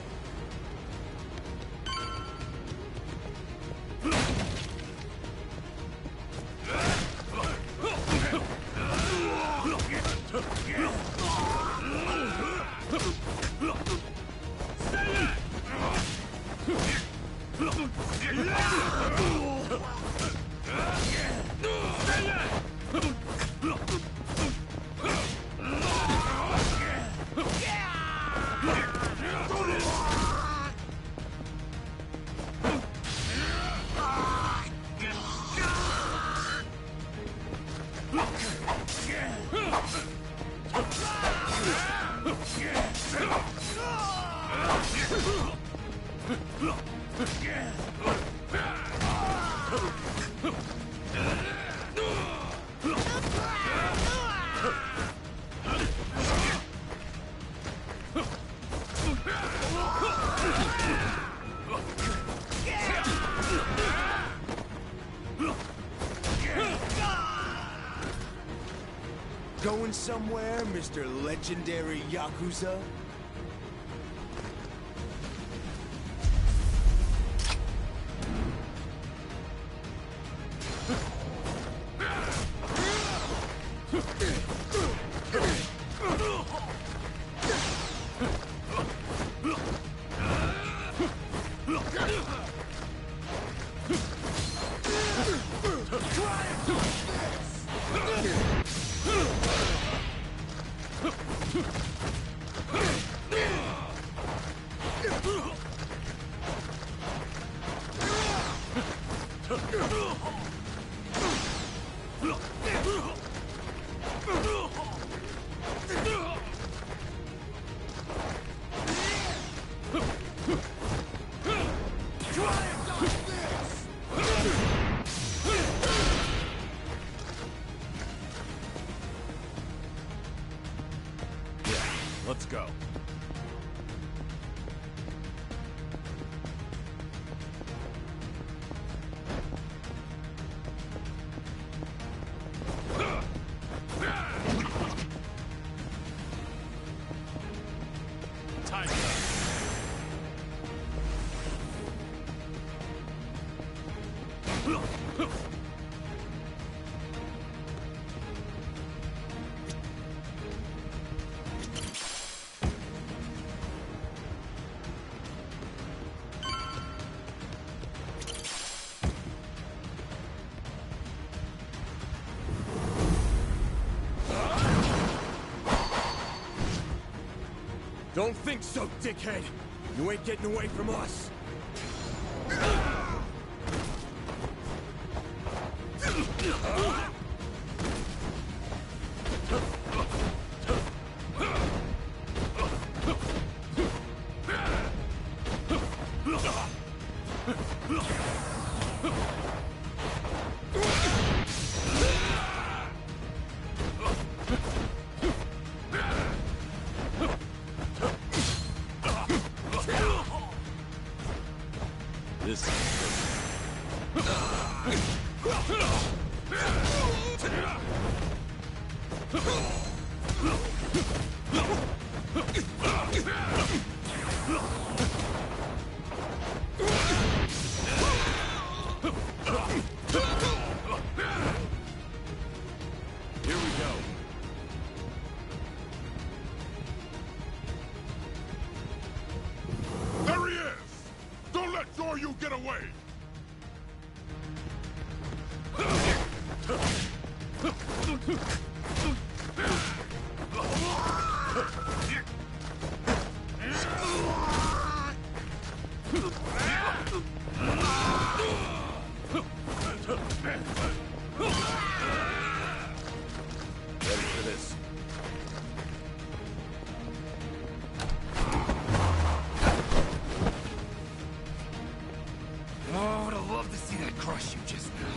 Going somewhere, Mr. Legendary Yakuza? Let's go. Time's up. Don't think so, dickhead! You ain't getting away from us! This Here we go. There he is! Don't let Zoryu get away! Ready for this. Oh, I would have loved to see that crush you just now.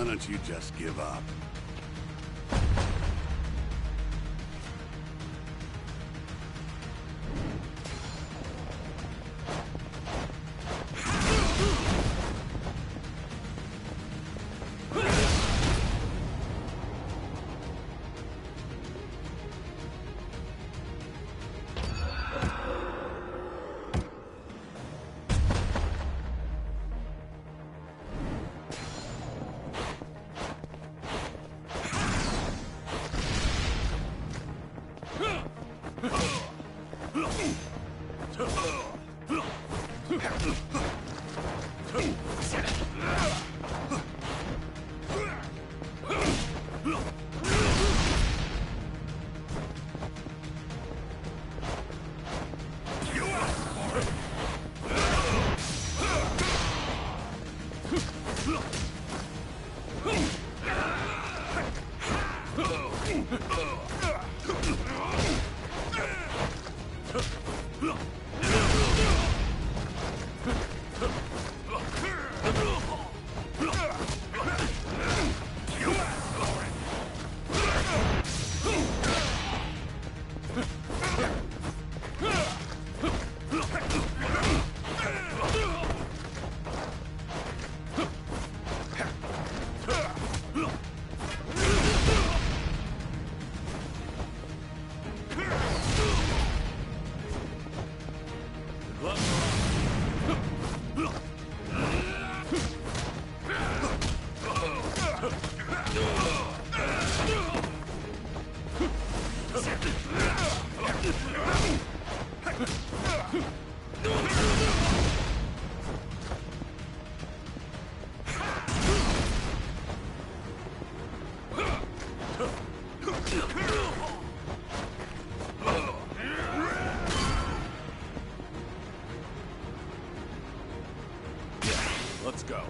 Why don't you just give up? Let's go.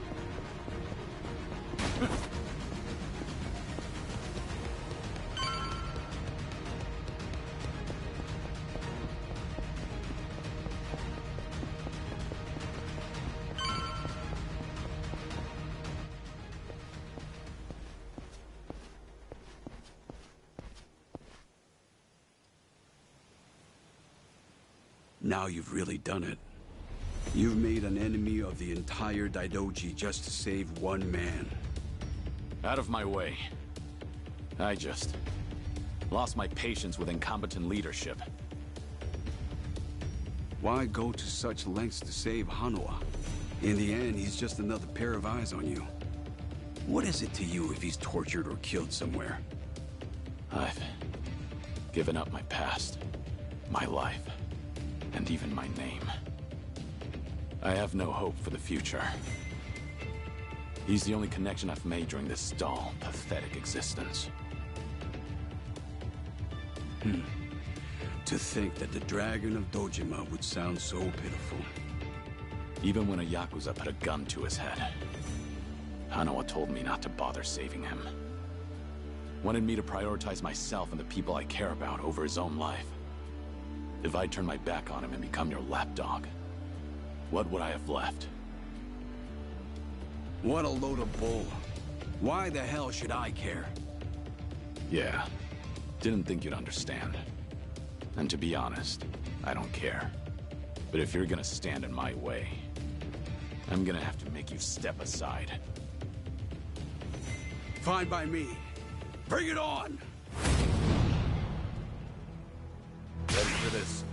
Now you've really done it. You've made an enemy of the entire Daidoji just to save one man. Out of my way. I just lost my patience with incompetent leadership. Why go to such lengths to save Hanawa? In the end, he's just another pair of eyes on you. What is it to you if he's tortured or killed somewhere? I've given up my past, my life, and even my name. I have no hope for the future. He's the only connection I've made during this dull, pathetic existence. To think that the Dragon of Dojima would sound so pitiful. Even when a Yakuza put a gun to his head, Hanawa told me not to bother saving him. Wanted me to prioritize myself and the people I care about over his own life. If I turn my back on him and become your lapdog, what would I have left? What a load of bull. Why the hell should I care? Yeah, didn't think you'd understand. And to be honest, I don't care. But if you're gonna stand in my way, I'm gonna have to make you step aside. Fine by me. Bring it on! Ready for this?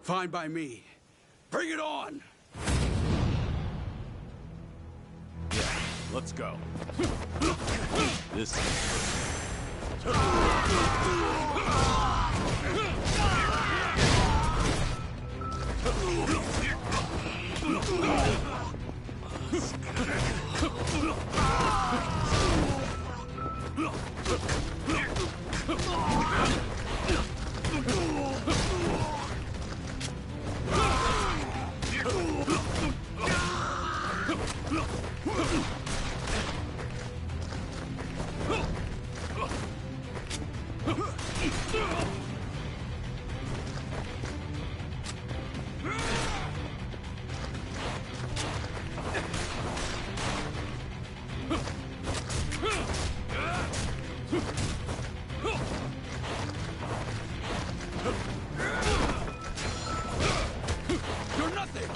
Fine by me. Bring it on! Yeah, let's go. This You're nothing!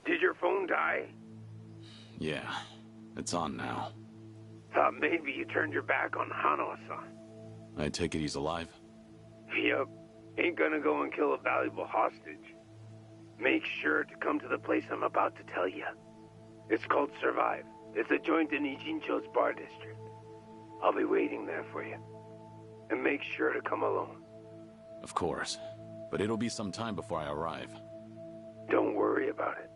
Did your phone die? Yeah, it's on now. Thought maybe you turned your back on Hanawa-san. I take it he's alive? Yup. Ain't gonna go and kill a valuable hostage. Make sure to come to the place I'm about to tell you. It's called Survive. It's a joint in Ijincho's bar district. I'll be waiting there for you. And make sure to come alone. Of course. But it'll be some time before I arrive. Don't worry about it.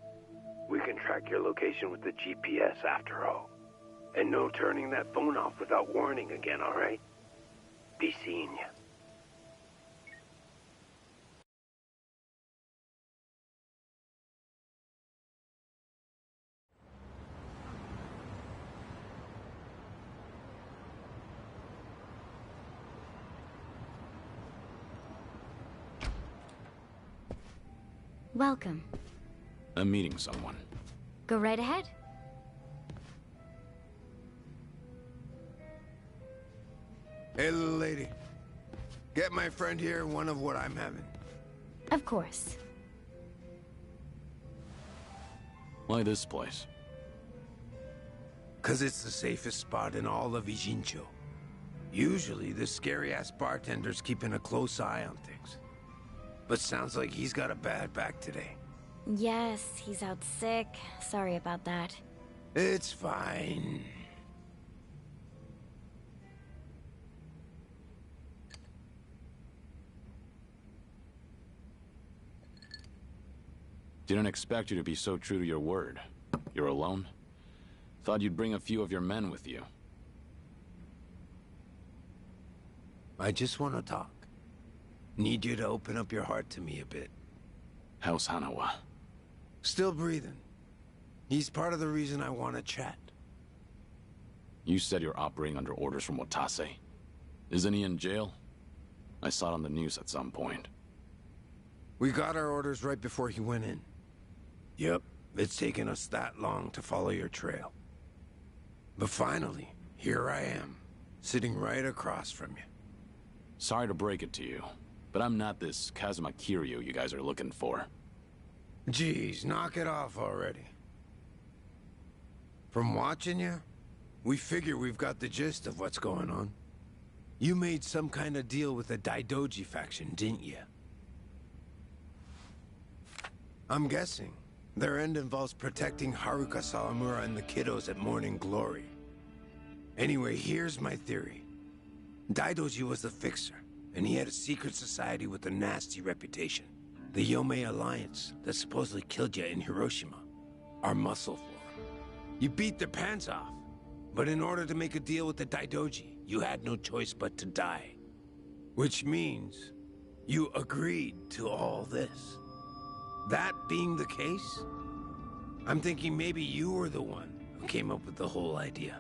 We can track your location with the GPS after all. And no turning that phone off without warning again, alright? Be seeing you. Welcome. I'm meeting someone. Go right ahead. Hey, little lady. Get my friend here one of what I'm having. Of course. Why this place? 'Cause it's the safest spot in all of Ijincho. Usually, the scary-ass bartender's keeping a close eye on things. But sounds like he's got a bad back today. Yes, he's out sick. Sorry about that. It's fine. Didn't expect you to be so true to your word. You're alone? Thought you'd bring a few of your men with you. I just want to talk. Need you to open up your heart to me a bit. How's Hanawa? Still breathing. He's part of the reason I want to chat. You said you're operating under orders from Watase. Isn't he in jail? I saw it on the news at some point. We got our orders right before he went in. Yep, it's taken us that long to follow your trail. But finally, here I am, sitting right across from you. Sorry to break it to you, but I'm not this Kazuma Kiryu you guys are looking for. Geez, knock it off already. From watching you, we figure we've got the gist of what's going on. You made some kind of deal with the Daidoji faction, didn't you? I'm guessing their end involves protecting Haruka Sawamura and the kiddos at Morning Glory. Anyway, here's my theory. Daidoji was the fixer, and he had a secret society with a nasty reputation. The Yomei Alliance that supposedly killed you in Hiroshima. Our muscle for him. You beat their pants off, but in order to make a deal with the Daidoji, you had no choice but to die. Which means you agreed to all this. That being the case, I'm thinking maybe you were the one who came up with the whole idea.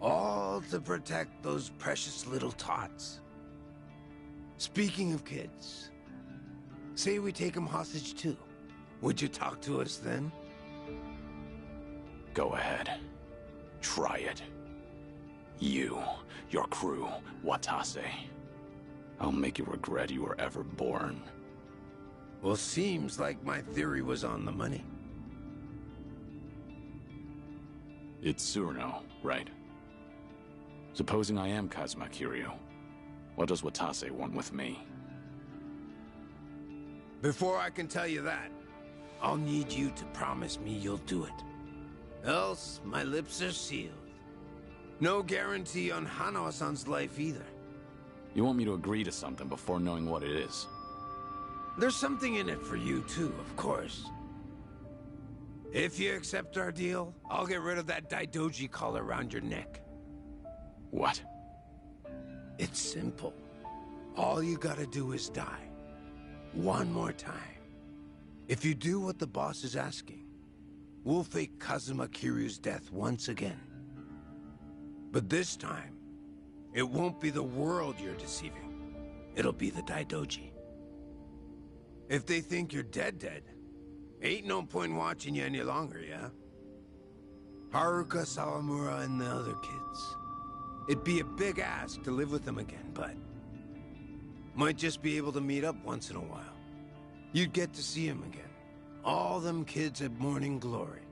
All to protect those precious little tots. Speaking of kids, say we take them hostage too. Would you talk to us then? Go ahead. Try it. You, your crew, Watase. I'll make you regret you were ever born. Well, seems like my theory was on the money. It's Tsuruno, right? Supposing I am Kazuma Kiryu, what does Watase want with me? Before I can tell you that, I'll need you to promise me you'll do it. Else, my lips are sealed. No guarantee on Hanawa-san's life either. You want me to agree to something before knowing what it is? There's something in it for you too, of course. If you accept our deal, I'll get rid of that Daidoji collar around your neck. What? It's simple. All you gotta do is die. One more time. If you do what the boss is asking, we'll fake Kazuma Kiryu's death once again. But this time, it won't be the world you're deceiving. It'll be the Daidoji. If they think you're dead, ain't no point watching you any longer, yeah? Haruka Sawamura and the other kids. It'd be a big ask to live with them again, but might just be able to meet up once in a while. You'd get to see them again. All them kids at Morning Glory.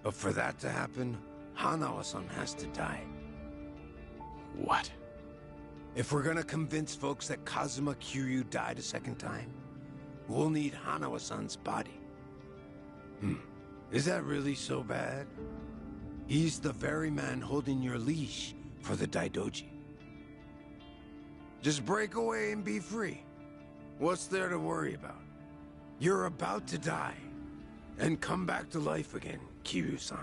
But for that to happen, Hanawa-san has to die. What? If we're gonna convince folks that Kazuma Kiryu died a second time, we'll need Hanawa-san's body. Is that really so bad? He's the very man holding your leash for the Daidoji. Just break away and be free. What's there to worry about? You're about to die and come back to life again, Kiryu-san.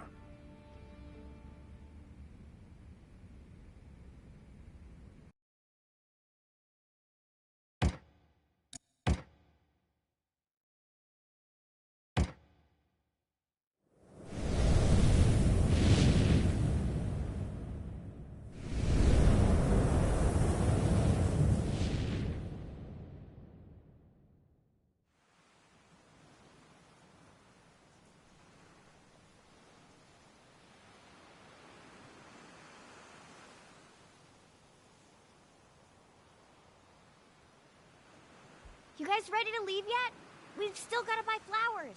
You guys ready to leave yet? We've still got to buy flowers.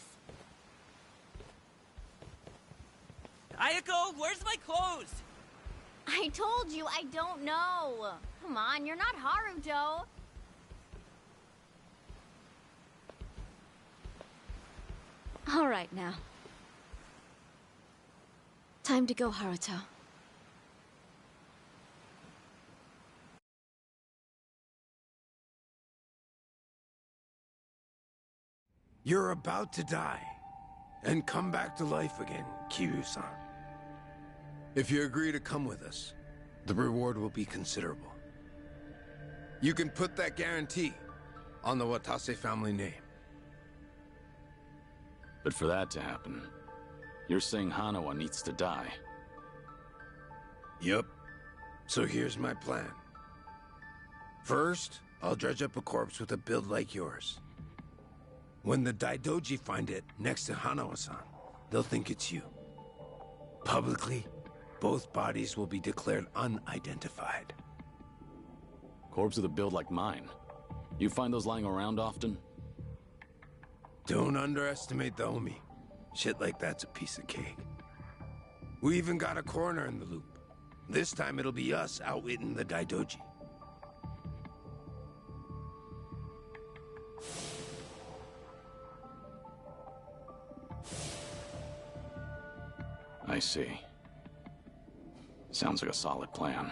Ayako, where's my clothes? I told you I don't know. Come on, you're not Haruto. All right now. Time to go, Haruto. You're about to die and come back to life again, Kiryu-san. If you agree to come with us, the reward will be considerable. You can put that guarantee on the Watase family name. But for that to happen, you're saying Hanawa needs to die. Yup. So here's my plan. First, I'll dredge up a corpse with a build like yours. When the Daidoji find it next to Hanawa-san, they'll think it's you. Publicly, both bodies will be declared unidentified. Corpse with a build like mine. You find those lying around often? Don't underestimate the Omi. Shit like that's a piece of cake. We even got a coroner in the loop. This time it'll be us outwitting the Daidoji. I see. Sounds like a solid plan.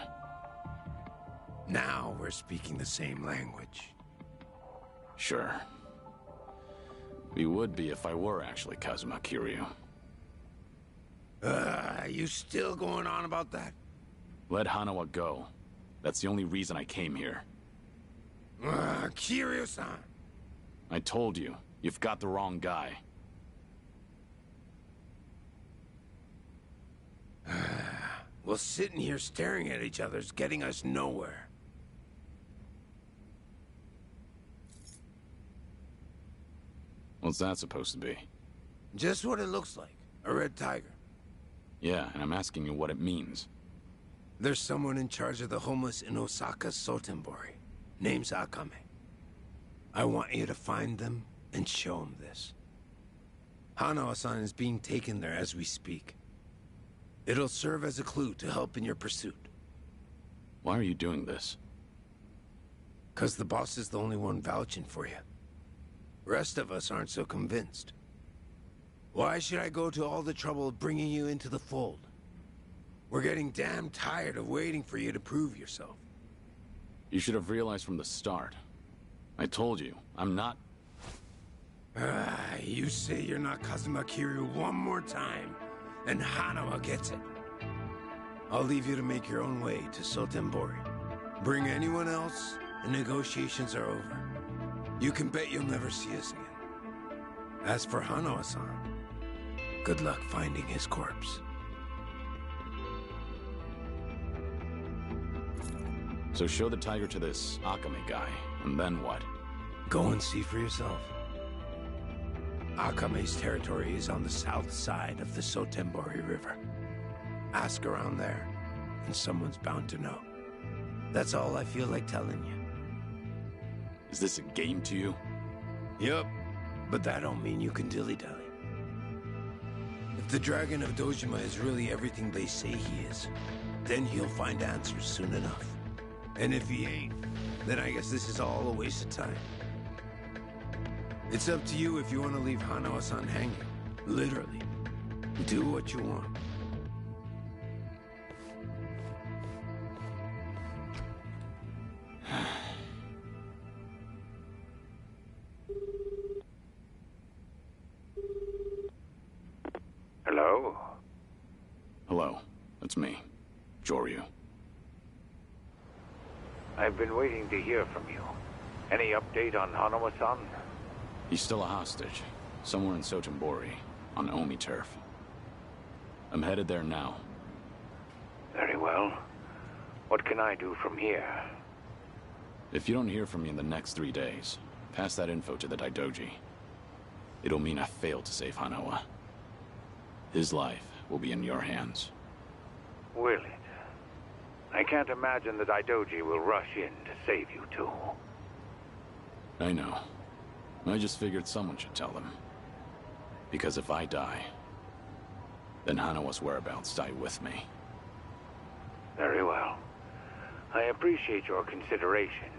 Now we're speaking the same language. Sure. We would be if I were actually Kazuma Kiryu. You still going on about that? Let Hanawa go. That's the only reason I came here. Kiryu-san! I told you, you've got the wrong guy. Well, sitting here staring at each other's getting us nowhere. What's that supposed to be? Just what it looks like. A red tiger. Yeah, and I'm asking you what it means. There's someone in charge of the homeless in Osaka's Sotenbori. Name's Akame. I want you to find them and show them this. Hanawa-san is being taken there as we speak. It'll serve as a clue to help in your pursuit. Why are you doing this? 'Cause the boss is the only one vouching for you. Rest of us aren't so convinced. Why should I go to all the trouble of bringing you into the fold? We're getting damn tired of waiting for you to prove yourself. You should have realized from the start. I told you, I'm not... You say you're not Kazuma Kiryu one more time, and Hanawa gets it. I'll leave you to make your own way to Sotenbori. Bring anyone else, and negotiations are over. You can bet you'll never see us again. As for Hanawa-san, good luck finding his corpse. So show the tiger to this Akame guy, and then what? Go and see for yourself. Akame's territory is on the south side of the Sotenbori River. Ask around there, and someone's bound to know. That's all I feel like telling you. Is this a game to you? Yup, but that don't mean you can dilly-dally. If the Dragon of Dojima is really everything they say he is, then he'll find answers soon enough. And if he ain't, then I guess this is all a waste of time. It's up to you if you want to leave Hanawa-san hanging. Literally. Do what you want. Hello? Hello, it's me, Joryu. I've been waiting to hear from you. Any update on Hanawa-san? He's still a hostage, somewhere in Sotenbori, on Omi turf. I'm headed there now. Very well. What can I do from here? If you don't hear from me in the next 3 days, pass that info to the Daidoji. It'll mean I failed to save Hanawa. His life will be in your hands. Will it? I can't imagine the Daidoji will rush in to save you two. I know. I just figured someone should tell them. Because if I die, then Hanawa's whereabouts die with me. Very well. I appreciate your consideration.